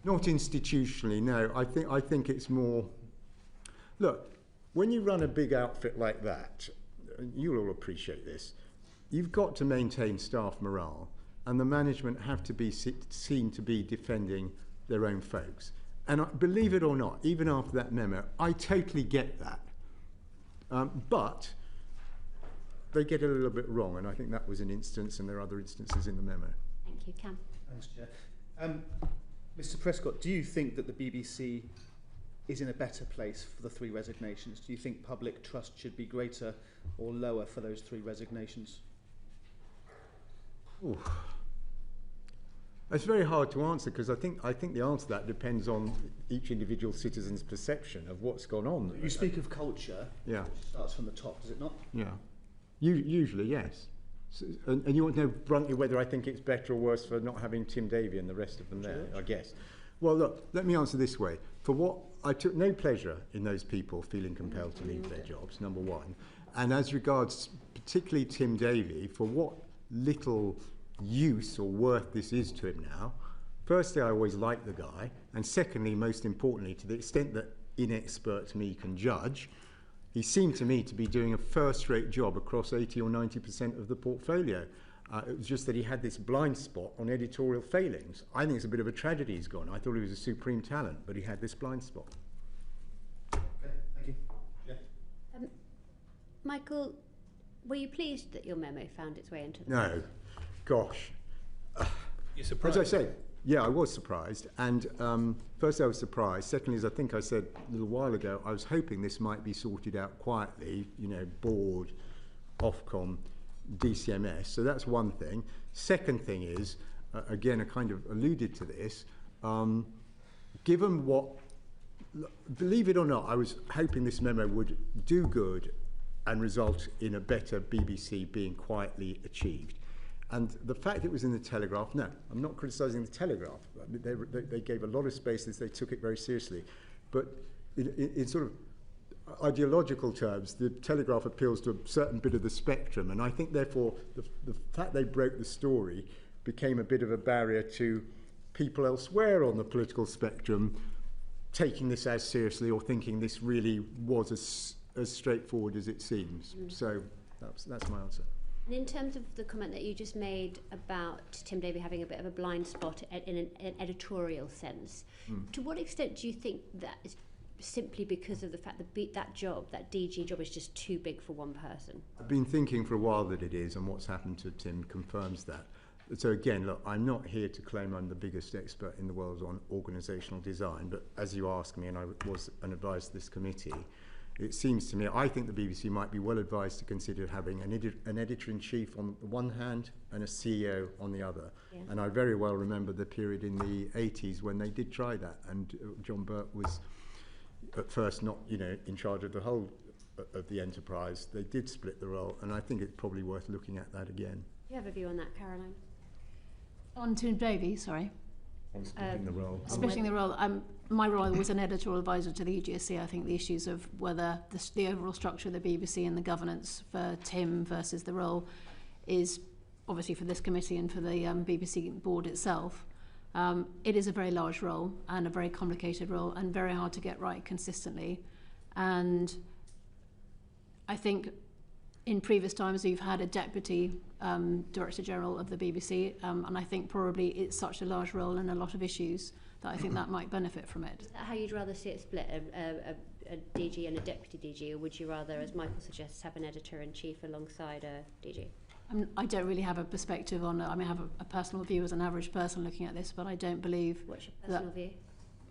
Not institutionally, no. I think it's more... Look, when you run a big outfit like that, you'll all appreciate this, you've got to maintain staff morale, and the management have to be seen to be defending their own folks. And believe it or not, even after that memo, I totally get that. But they get it a little bit wrong, and I think that was an instance, and there are other instances in the memo. Thank you, Cam. Thanks, Chair. Mr. Prescott, do you think that the BBC is in a better place for the 3 resignations? Do you think public trust should be greater or lower for those 3 resignations? Ooh. It's very hard to answer, because I think the answer to that depends on each individual citizen's perception of what's gone on. You speak of culture, yeah, which starts from the top, does it not? Yeah. Usually, yes. So, and you want to know bluntly whether I think it's better or worse for not having Tim Davie and the rest of them there, I guess. Well, look, let me answer this way. For what, I took no pleasure in those people feeling compelled to leave their jobs, number one. And as regards particularly Tim Davie, for what little use or worth this is to him now, firstly, I always liked the guy. And secondly, most importantly, to the extent that inexpert me can judge, he seemed to me to be doing a first-rate job across 80 or 90% of the portfolio. It was just that he had this blind spot on editorial failings. I think it's a bit of a tragedy he's gone. I thought he was a supreme talent, but he had this blind spot. Okay, thank you. Yeah. Michael, were you pleased that your memo found its way into the No, gosh. You're surprised? As I say, yeah, I was surprised. And first I was surprised. Secondly, as I think I said a little while ago, I was hoping this might be sorted out quietly, you know, board, Ofcom, DCMS. So that's one thing. Second thing is, again, I kind of alluded to this, given what, believe it or not, I was hoping this memo would do good and result in a better BBC being quietly achieved. And the fact it was in the Telegraph, no, I'm not criticising the Telegraph. They gave a lot of space, they took it very seriously. But in sort of ideological terms, the Telegraph appeals to a certain bit of the spectrum. And I think, therefore, the fact they broke the story became a bit of a barrier to people elsewhere on the political spectrum taking this as seriously or thinking this really was as straightforward as it seems. So that's my answer. And in terms of the comment that you just made about Tim Davie having a bit of a blind spot in an editorial sense, to what extent do you think that is simply because of the fact that that DG job is just too big for one person? I've been thinking for a while that it is, and what's happened to Tim confirms that. So again, look, I'm not here to claim I'm the biggest expert in the world on organisational design, but as you asked me, and I was an advisor to this committee, it seems to me, I think the BBC might be well advised to consider having an editor-in-chief on the one hand and a CEO on the other. Yeah. And I very well remember the period in the 80s when they did try that, and John Burke was at first not, you know, in charge of the whole of the enterprise. They did split the role, and I think it's probably worth looking at that again. Do you have a view on that, Caroline? On Tim Davie, sorry. On splitting the role. Splitting the role. My role was an editorial advisor to the EGSC. I think the issues of whether the overall structure of the BBC and the governance for Tim versus the role is obviously for this committee and for the BBC board itself. It is a very large role and a very complicated role and very hard to get right consistently. And I think in previous times we've had a deputy Director General of the BBC, and I think probably it's such a large role and a lot of issues that I think that might benefit from it. Is that how you'd rather see it split, a DG and a deputy DG, or would you rather, as Michael suggests, have an editor-in-chief alongside a DG? I don't really have a perspective on it. I mean, I have a personal view as an average person looking at this, but I don't believe... What's your personal view?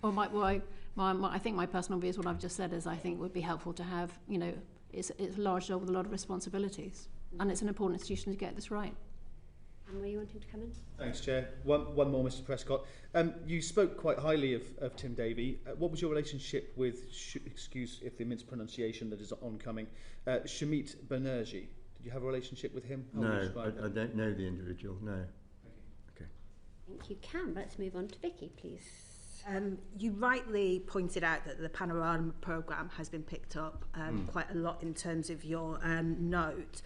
Well, I think my personal view is what I've just said, is I think would be helpful to have, you know, it's a large job with a lot of responsibilities, and it's an important institution to get this right. And were you wanting to come in? Thanks, Chair. One more, Mr. Prescott. You spoke quite highly of Tim Davie. What was your relationship with, excuse if the mispronunciation that is oncoming, Shamit Banerjee? Did you have a relationship with him? No, I don't know the individual, no. Okay. I think you can. Let's move on to Vicky, please. You rightly pointed out that the Panorama programme has been picked up quite a lot in terms of your note.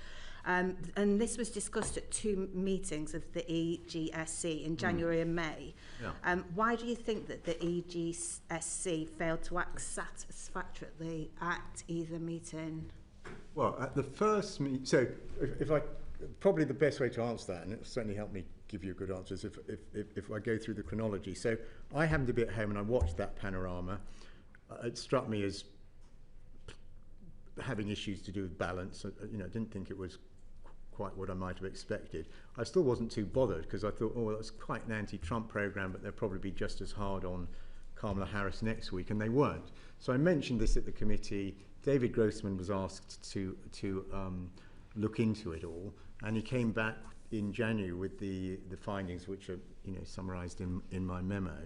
And this was discussed at 2 meetings of the EGSC in January and May. Yeah. Why do you think that the EGSC failed to act satisfactorily at either meeting? Well, at the first meeting, so if I, probably the best way to answer that, and it will certainly help me give you a good answer, is if I go through the chronology. So I happened to be at home and I watched that Panorama. It struck me as having issues to do with balance. You know, I didn't think it was quite what I might have expected. I still wasn't too bothered because I thought, oh, well, that's quite an anti-Trump programme, but they'll probably be just as hard on Kamala Harris next week, and they weren't. So I mentioned this at the committee. David Grossman was asked to look into it all, and he came back in January with the findings, which are, you know, summarised in my memo.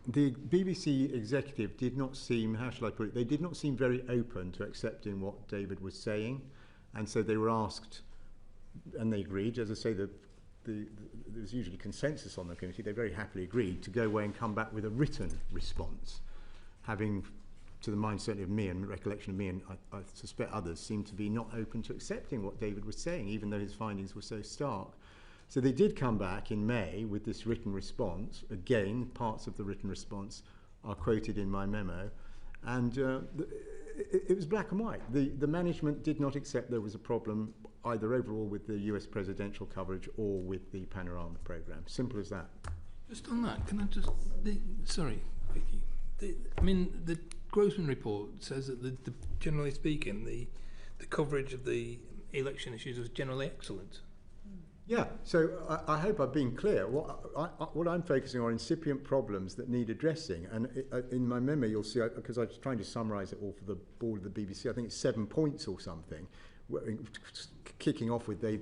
the BBC executive did not seem, how shall I put it, they did not seem very open to accepting what David was saying. And so they were asked, and they agreed, as I say, there was usually consensus on the committee, they very happily agreed to go away and come back with a written response, having, to the mind certainly of me and recollection of me, and I suspect others, seemed to be not open to accepting what David was saying, even though his findings were so stark. So they did come back in May with this written response. Again, parts of the written response are quoted in my memo. And it was black and white. The management did not accept there was a problem either overall with the US presidential coverage or with the Panorama programme. Simple as that. Just on that, can I just... sorry, Vicky. I mean, the Grossman report says that generally speaking, the coverage of the election issues was generally excellent. Yeah, so I hope I've been clear. What I'm focusing on are incipient problems that need addressing. And in my memo, you'll see, because I was trying to summarise it all for the board of the BBC, I think it's 7 points or something, kicking off with they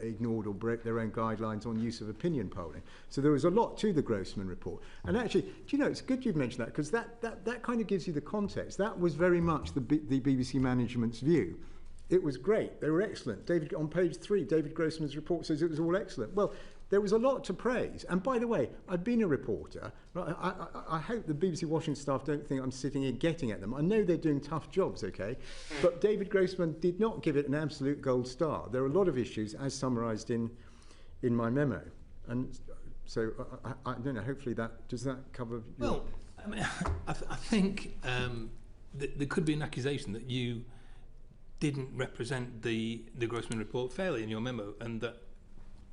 ignored or broke their own guidelines on use of opinion polling. So there was a lot to the Grossman report. And actually, do you know, it's good you've mentioned that, because that kind of gives you the context. That was very much the BBC management's view. It was great. They were excellent. David, on page 3, David Grossman's report says it was all excellent. Well, there was a lot to praise. And by the way, I've been a reporter. I hope the BBC Washington staff don't think I'm sitting here getting at them. I know they're doing tough jobs, okay? But David Grossman did not give it an absolute gold star. There are a lot of issues, as summarised in my memo. And so, I don't know, hopefully does that cover... Well, I mean, I think there could be an accusation that you didn't represent the Grossman report fairly in your memo, and that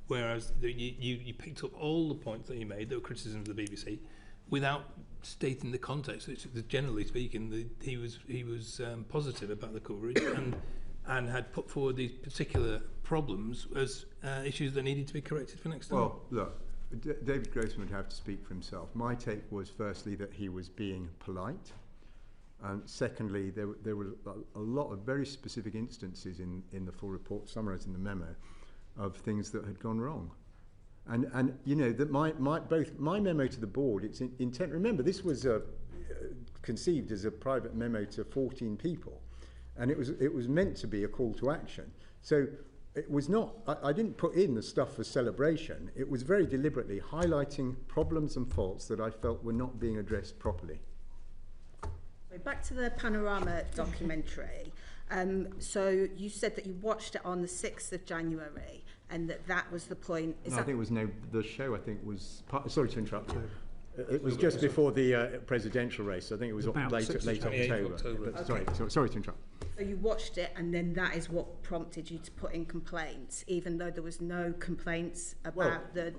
whereas you picked up all the points that he made that were criticisms of the BBC without stating the context. Generally speaking, he was positive about the coverage and had put forward these particular problems as issues that needed to be corrected for next time. Well, look, David Grossman would have to speak for himself. My take was firstly that he was being polite. Secondly, there were a lot of very specific instances in the full report, summarised in the memo, of things that had gone wrong. And you know, that both my memo to the board, its intent, remember, this was conceived as a private memo to 14 people, and it was meant to be a call to action. So it was not, I didn't put in the stuff for celebration. It was very deliberately highlighting problems and faults that I felt were not being addressed properly. Back to the Panorama documentary. So you said that you watched it on the 6th of January and that was the point. I think it was the show, I think, was... sorry to interrupt you. It was just before the presidential race. I think it was late October. But sorry to interrupt. So you watched it, and then that is what prompted you to put in complaints, even though there was no complaints about the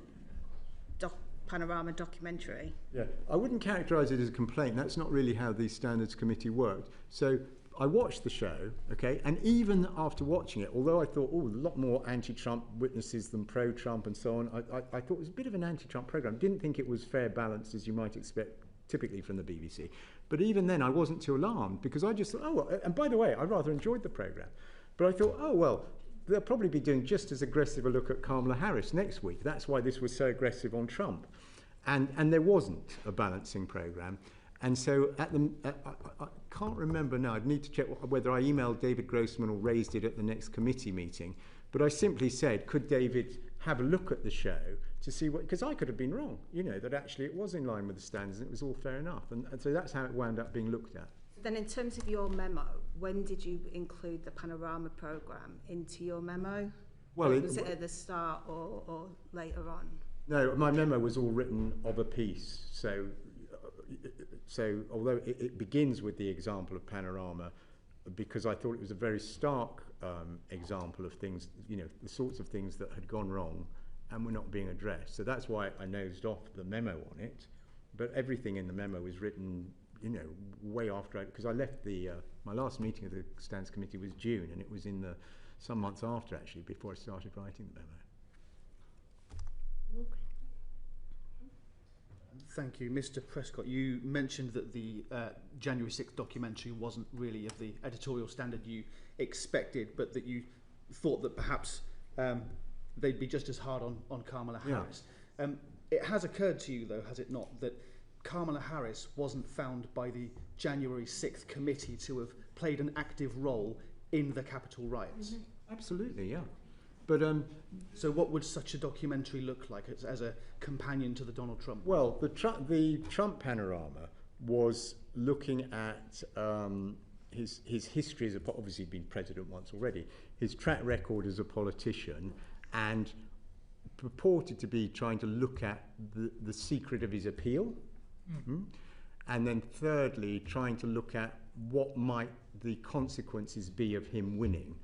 Panorama documentary. Yeah, I wouldn't characterise it as a complaint. That's not really how the Standards Committee worked. So I watched the show, okay, and even after watching it, although I thought, a lot more anti-Trump witnesses than pro-Trump and so on, I thought it was a bit of an anti-Trump programme. Didn't think it was fair balanced, as you might expect typically from the BBC. But even then, I wasn't too alarmed, because I just thought, and by the way, I rather enjoyed the programme. But I thought, they'll probably be doing just as aggressive a look at Kamala Harris next week. That's why this was so aggressive on Trump. And there wasn't a balancing programme. And so I can't remember now, I'd need to check whether I emailed David Grossman or raised it at the next committee meeting. But I simply said, could David have a look at the show to see what, because I could have been wrong, that actually it was in line with the standards and it was all fair enough. And so that's how it wound up being looked at. Then in terms of your memo, when did you include the Panorama programme into your memo? Well, was it at the start or later on? No, my memo was all written of a piece. So although it begins with the example of Panorama, because I thought it was a very stark example of things, the sorts of things that had gone wrong and were not being addressed. So that's why I nosed off the memo on it. But everything in the memo was written, way after, because I left my last meeting of the Standards Committee was June, and it was in some months after, actually, before I started writing the memo. Thank you. Mr. Prescott, you mentioned that the January 6th documentary wasn't really of the editorial standard you expected, but that you thought that perhaps they'd be just as hard on Kamala Harris. It has occurred to you, though, has it not, that Kamala Harris wasn't found by the January 6th committee to have played an active role in the Capitol riots? Absolutely, yeah. But so what would such a documentary look like as a companion to the Donald Trump? well, the Trump panorama was looking at his history as obviously been president once already, his track record as a politician, and purported to be trying to look at the secret of his appeal. And then thirdly, trying to look at what might the consequences be of him winning.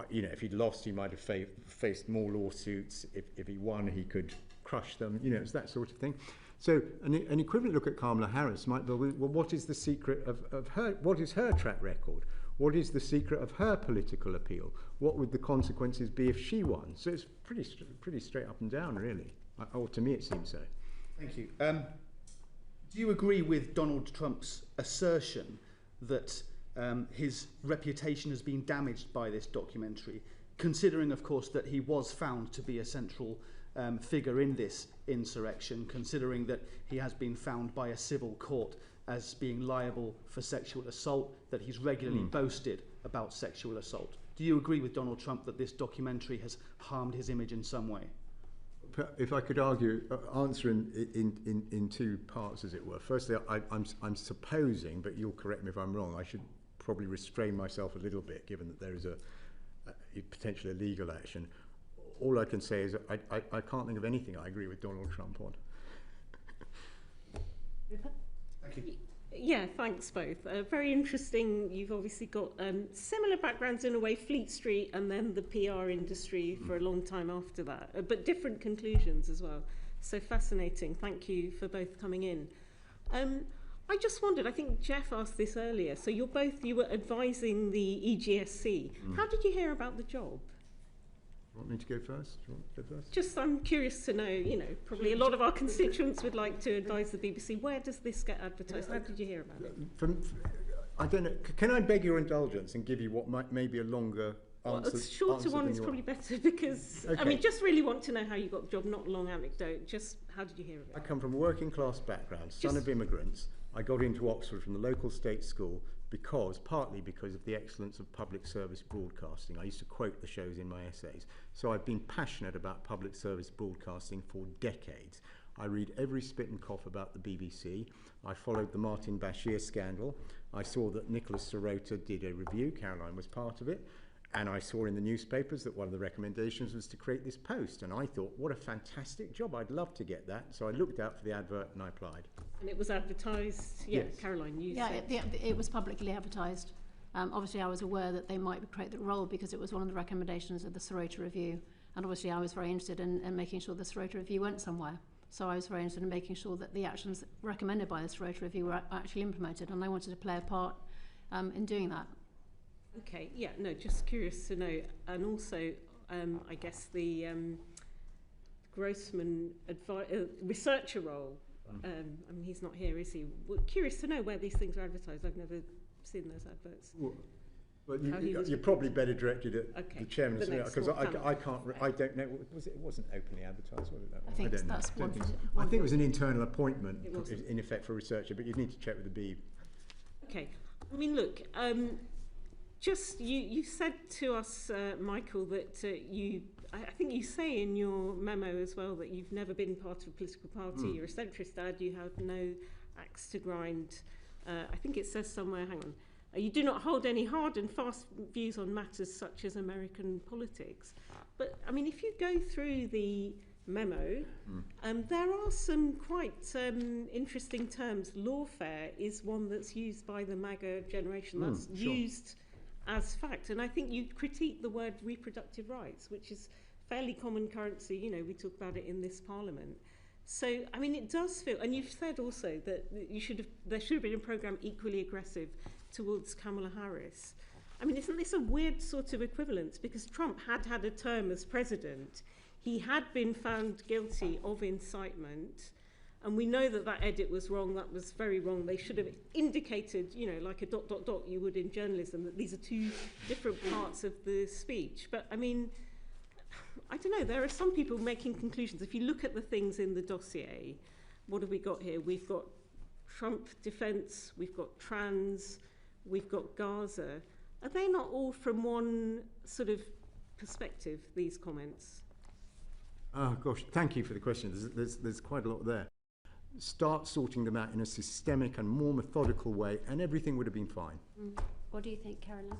You know, if he'd lost, he might have faced more lawsuits. If he won, he could crush them. You know, it's that sort of thing. So an equivalent look at Kamala Harris might be, well, what is the secret of her? What is her track record? What is the secret of her political appeal? What would the consequences be if she won? So it's pretty straight up and down, really. Or to me, it seems so. Thank you. Do you agree with Donald Trump's assertion that his reputation has been damaged by this documentary, considering, of course, that he was found to be a central figure in this insurrection, considering that he has been found by a civil court as being liable for sexual assault, that he's regularly boasted about sexual assault? Do you agree with Donald Trump that this documentary has harmed his image in some way? If I could argue, answer in two parts, as it were. Firstly, I'm supposing, but you'll correct me if I'm wrong, I should probably restrain myself a little bit, given that there is a potentially a legal action. All I can say is I can't think of anything I agree with Donald Trump on. Thank you. Yeah, thanks both. Very interesting. You've obviously got similar backgrounds in a way, Fleet Street and then the PR industry for a long time after that, but different conclusions as well. So fascinating. Thank you for both coming in. I just wondered, I think Jeff asked this earlier, so you were advising the EGSC. How did you hear about the job? You want me to go first? Do you want to go first? Just, I'm curious to know, you know, probably a lot of our constituents would like to advise the BBC. Where does this get advertised? How did you hear about it? I don't know. Can I beg your indulgence and give you what may be a longer answer? A shorter one is probably better because, okay. I mean, just really want to know how you got the job, not a long anecdote. Just how did you hear of it? I come from a working class background, son of immigrants. I got into Oxford from the local state school partly because of the excellence of public service broadcasting. I used to quote the shows in my essays. So I've been passionate about public service broadcasting for decades. I read every spit and cough about the BBC. I followed the Martin Bashir scandal. I saw that Nicholas Sirota did a review. Caroline was part of it. And I saw in the newspapers that one of the recommendations was to create this post. And I thought, what a fantastic job. I'd love to get that. So I looked out for the advert and I applied. And it was advertised? Yeah, yes. Caroline, you said. It was publicly advertised. Obviously, I was aware that they might create the role because it was one of the recommendations of the Sirota Review. And obviously, I was very interested in making sure the Sirota Review went somewhere. So I was very interested in making sure that the actions recommended by the Sirota Review were actually implemented. And I wanted to play a part in doing that. Okay, yeah, no, just curious to know. And also, I guess the Grossman researcher role, I mean, he's not here, is he? Well, curious to know where these things are advertised. I've never seen those adverts. Well, you're probably better directed at the chairman, because I don't know. It wasn't openly advertised, was it? I think that's one. I think it was an internal appointment, in effect, for a researcher, but you'd need to check with the Beeb. Okay, I mean, look. Just you said to us, Michael, that I think you say in your memo as well that you've never been part of a political party. You're a centrist dad. You have no axe to grind. I think it says somewhere. Hang on. You do not hold any hard and fast views on matters such as American politics. But I mean, if you go through the memo, there are some quite interesting terms. Lawfare is one that's used by the MAGA generation. That's used as fact. And I think you critique the word reproductive rights, which is fairly common currency. You know, we talk about it in this parliament. So, I mean, it does feel, and you've said also that there should have been a programme equally aggressive towards Kamala Harris. I mean, isn't this a weird sort of equivalence? Because Trump had a term as president. He had been found guilty of incitement. And we know that edit was wrong. That was very wrong. They should have indicated, you know, like a ... you would in journalism, that these are two different parts of the speech. But, I mean, I don't know. There are some people making conclusions. If you look at the things in the dossier, what have we got here? We've got Trump defence, we've got trans, we've got Gaza. Are they not all from one sort of perspective, these comments? Oh gosh, thank you for the question. There's quite a lot there. Start sorting them out in a systemic and more methodical way, and everything would have been fine. What do you think, Caroline?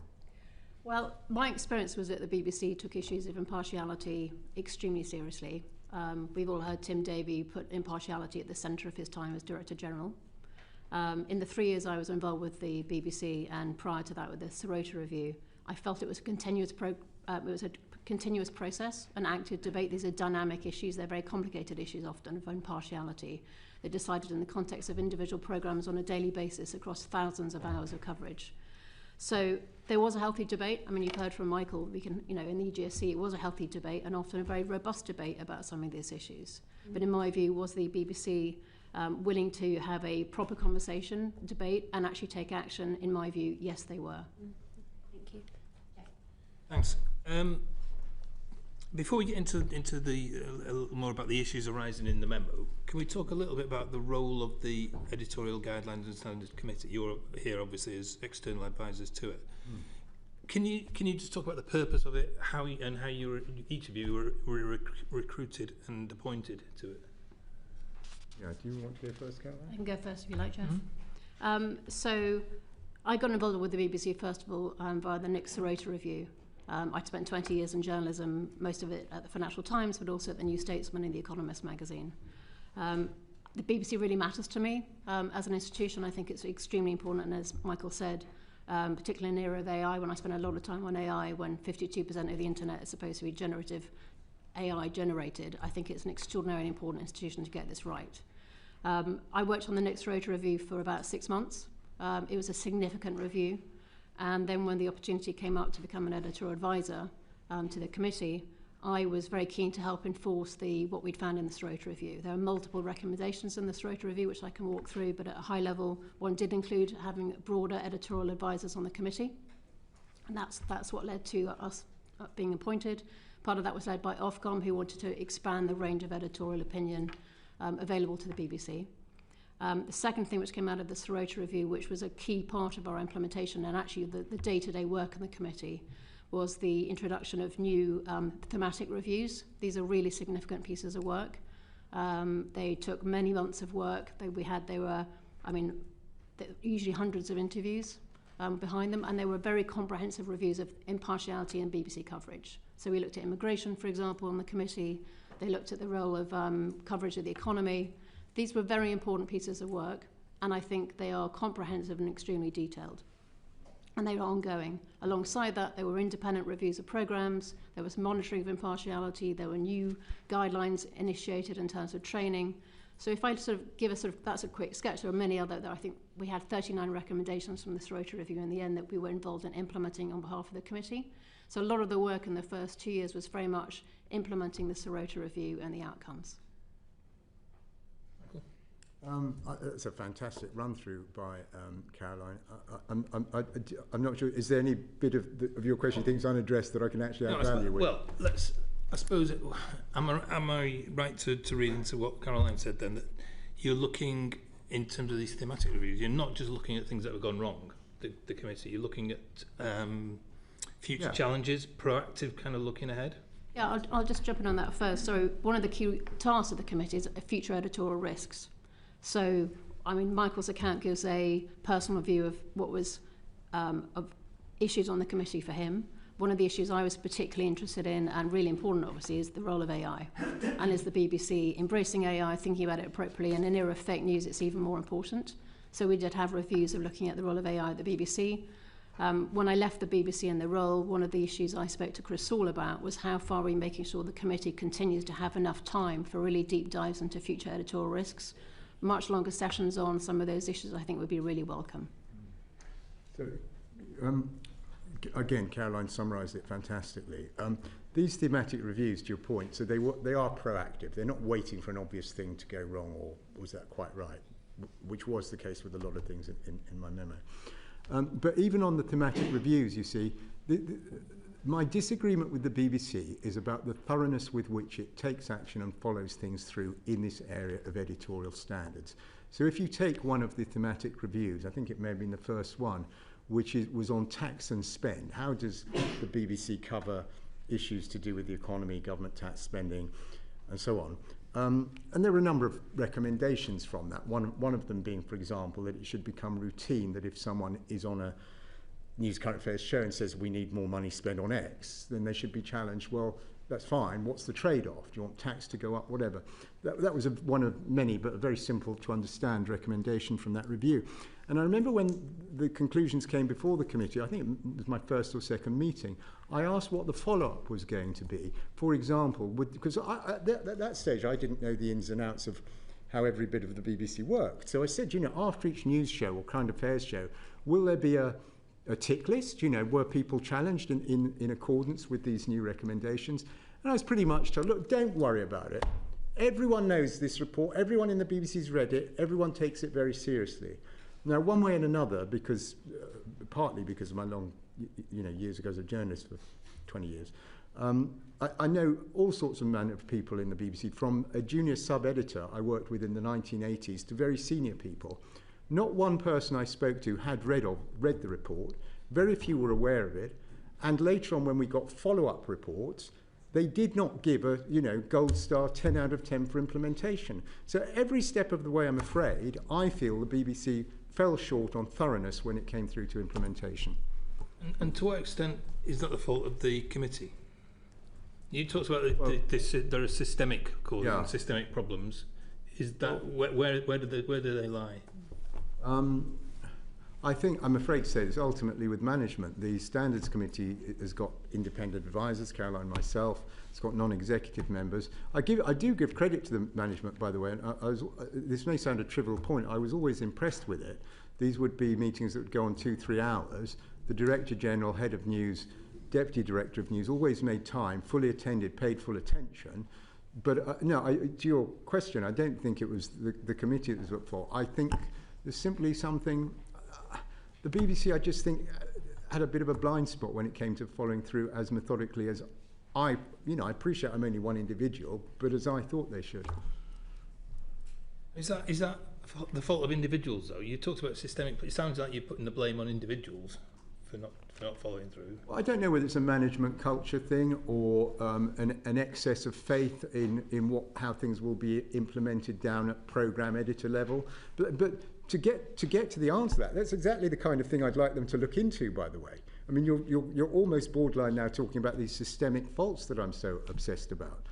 Well, my experience was that the BBC took issues of impartiality extremely seriously. We've all heard Tim Davie put impartiality at the centre of his time as Director General. In the 3 years I was involved with the BBC, and prior to that with the Sirota Review, I felt it was a continuous process, an active debate. These are dynamic issues. They're very complicated issues often of impartiality. They're decided in the context of individual programmes on a daily basis across thousands of hours of coverage. So there was a healthy debate. I mean, you've heard from Michael, in the EGSC, it was a healthy debate and often a very robust debate about some of these issues. But in my view, was the BBC willing to have a proper conversation, debate, and actually take action? In my view, yes, they were. Thank you. Thanks. Before we get into the a little more about the issues arising in the memo, can we talk a little bit about the role of the Editorial Guidelines and Standards Committee? You're here obviously as external advisors to it. Can you just talk about the purpose of it, how you each of you were recruited and appointed to it? Yeah, do you want to go first, Caroline? I can go first if you like, Jeff. So I got involved with the BBC, first of all, via the Nick Sirota Review. I'd spent 20 years in journalism, most of it at the Financial Times, but also at the New Statesman and the Economist magazine. The BBC really matters to me. As an institution, I think it's extremely important, and as Michael said, particularly in the era of AI, when I spend a lot of time on AI, when 52% of the internet is supposed to be generative AI generated, I think it's an extraordinarily important institution to get this right. I worked on the Nick Sirota Review for about 6 months. It was a significant review. And then when the opportunity came up to become an editorial advisor to the committee, I was very keen to help enforce what we'd found in the Sirota Review. There are multiple recommendations in the Sirota Review, which I can walk through, but at a high level, one did include having broader editorial advisors on the committee. And that's what led to us being appointed. Part of that was led by Ofcom, who wanted to expand the range of editorial opinion available to the BBC. The second thing which came out of the Sirota Review, which was a key part of our implementation and actually the day-to-day work in the committee, was the introduction of new thematic reviews. These are really significant pieces of work. They took many months of work. They were usually hundreds of interviews behind them, and they were very comprehensive reviews of impartiality and BBC coverage. So we looked at immigration, for example, on the committee. They looked at the role of coverage of the economy. These were very important pieces of work, and I think they are comprehensive and extremely detailed. And they are ongoing. Alongside that, there were independent reviews of programmes, there was monitoring of impartiality, there were new guidelines initiated in terms of training. So if I that's a quick sketch, there are many other, I think we had 39 recommendations from the Sirota Review in the end that we were involved in implementing on behalf of the committee. So a lot of the work in the first 2 years was very much implementing the Sirota Review and the outcomes. That's a fantastic run-through by Caroline. I'm not sure, is there any bit of your question you think is unaddressed that I can actually add value with? Well, I suppose, am I right to read into what Caroline said then, that you're looking, in terms of these thematic reviews, you're not just looking at things that have gone wrong, the committee, you're looking at future challenges, proactive kind of looking ahead? Yeah, I'll just jump in on that first. So one of the key tasks of the committee is future editorial risks. So, Michael's account gives a personal view of what was of issues on the committee for him. One of the issues I was particularly interested in, and really important obviously, is the role of AI. And is the BBC embracing AI, thinking about it appropriately? And in an era of fake news, it's even more important. So we did have reviews of looking at the role of AI at the BBC. When I left the BBC in the role, one of the issues I spoke to Chris Saul about was how far are we making sure the committee continues to have enough time for really deep dives into future editorial risks. Much longer sessions on some of those issues I think would be really welcome. So, again, Caroline summarised it fantastically. These thematic reviews, to your point, so they are proactive. They're not waiting for an obvious thing to go wrong, or was that quite right? Which was the case with a lot of things in my memo. But even on the thematic reviews, you see, My disagreement with the BBC is about the thoroughness with which it takes action and follows things through in this area of editorial standards. So if you take one of the thematic reviews, I think it may have been the first one, which was on tax and spend. How does the BBC cover issues to do with the economy, government tax spending, and so on? And there were a number of recommendations from that. One of them being, for example, that it should become routine that if someone is on a News Current Affairs show and says we need more money spent on X, then they should be challenged, well, that's fine, what's the trade-off? Do you want tax to go up, whatever? That was one of many, but a very simple to understand recommendation from that review. And I remember when the conclusions came before the committee, I think it was my first or second meeting, I asked what the follow-up was going to be. For example, because at that stage I didn't know the ins and outs of how every bit of the BBC worked. So I said, after each news show or current affairs show, will there be a tick list? Were people challenged in accordance with these new recommendations? And I was pretty much told, look, don't worry about it. Everyone knows this report. Everyone in the BBC's read it. Everyone takes it very seriously. Now, one way and another, because partly because of my long, years ago as a journalist for 20 years, I know all sorts of people in the BBC, from a junior sub-editor I worked with in the 1980s to very senior people. Not one person I spoke to had read the report. Very few were aware of it. And later on, when we got follow-up reports, they did not give a gold star 10 out of 10 for implementation. So every step of the way, I'm afraid, I feel the BBC fell short on thoroughness when it came through to implementation. And to what extent is that the fault of the committee? You talked about there are systemic causes and systemic problems. Is that where do they lie? I think, I'm afraid to say this, ultimately with management, the Standards Committee has got independent advisors, Caroline, myself, it's got non-executive members. I do give credit to the management, by the way, and this may sound a trivial point, I was always impressed with it. These would be meetings that would go on 2-3 hours. The Director General, Head of News, Deputy Director of News always made time, fully attended, paid full attention. But to your question, I don't think it was the committee that was at fault. I think there's simply something, the BBC, I just think, had a bit of a blind spot when it came to following through as methodically as I appreciate I'm only one individual, but as I thought they should. Is that the fault of individuals, though? You talked about systemic, but it sounds like you're putting the blame on individuals for not following through. Well, I don't know whether it's a management culture thing or an excess of faith in how things will be implemented down at programme editor level. But to get to the answer to that, that's exactly the kind of thing I'd like them to look into, by the way. I mean, you're almost borderline now talking about these systemic faults that I'm so obsessed about.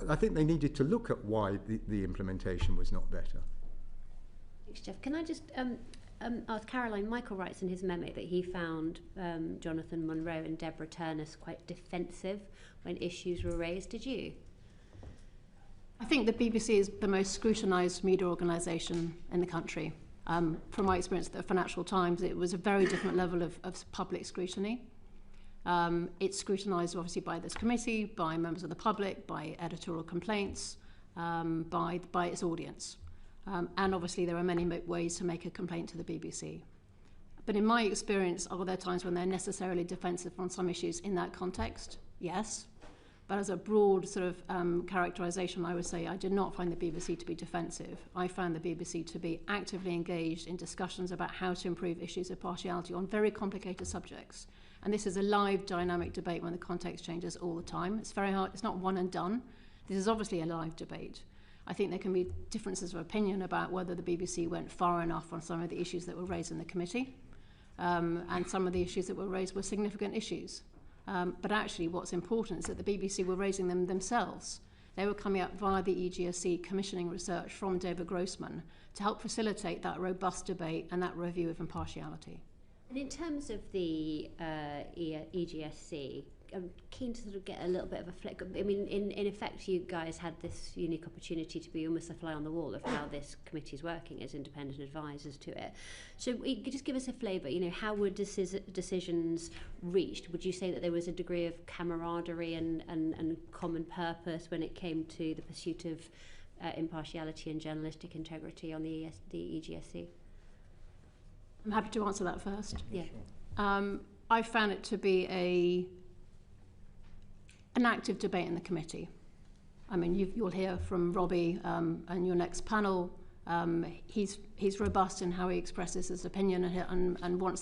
I think they needed to look at why the implementation was not better. Thanks, Jeff. Can I just ask Caroline, Michael writes in his memo that he found Jonathan Munro and Deborah Turnus quite defensive when issues were raised. Did you? I think the BBC is the most scrutinised media organisation in the country. From my experience at the Financial Times, it was a very different level of public scrutiny. It's scrutinised obviously by this committee, by members of the public, by editorial complaints, by its audience. And obviously there are many ways to make a complaint to the BBC. But in my experience, are there times when they're necessarily defensive on some issues in that context? Yes. But as a broad sort of characterisation, I would say I did not find the BBC to be defensive. I found the BBC to be actively engaged in discussions about how to improve issues of partiality on very complicated subjects. And this is a live, dynamic debate when the context changes all the time. It's very hard. It's not one and done. This is obviously a live debate. I think there can be differences of opinion about whether the BBC went far enough on some of the issues that were raised in the committee. And some of the issues that were raised were significant issues. But actually what's important is that the BBC were raising them themselves. They were coming up via the EGSC commissioning research from David Grossman to help facilitate that robust debate and that review of impartiality. And in terms of the EGSC, I'm keen to sort of get a little bit of a flick. I mean, in effect, you guys had this unique opportunity to be almost a fly on the wall of how this committee is working as independent advisors to it. So you could just give us a flavour, how were decisions reached? Would you say that there was a degree of camaraderie and common purpose when it came to the pursuit of impartiality and journalistic integrity on the EGSC? I'm happy to answer that first. Yeah. I found it to be an active debate in the committee. I mean, you'll hear from Robbie and your next panel. He's robust in how he expresses his opinion and wants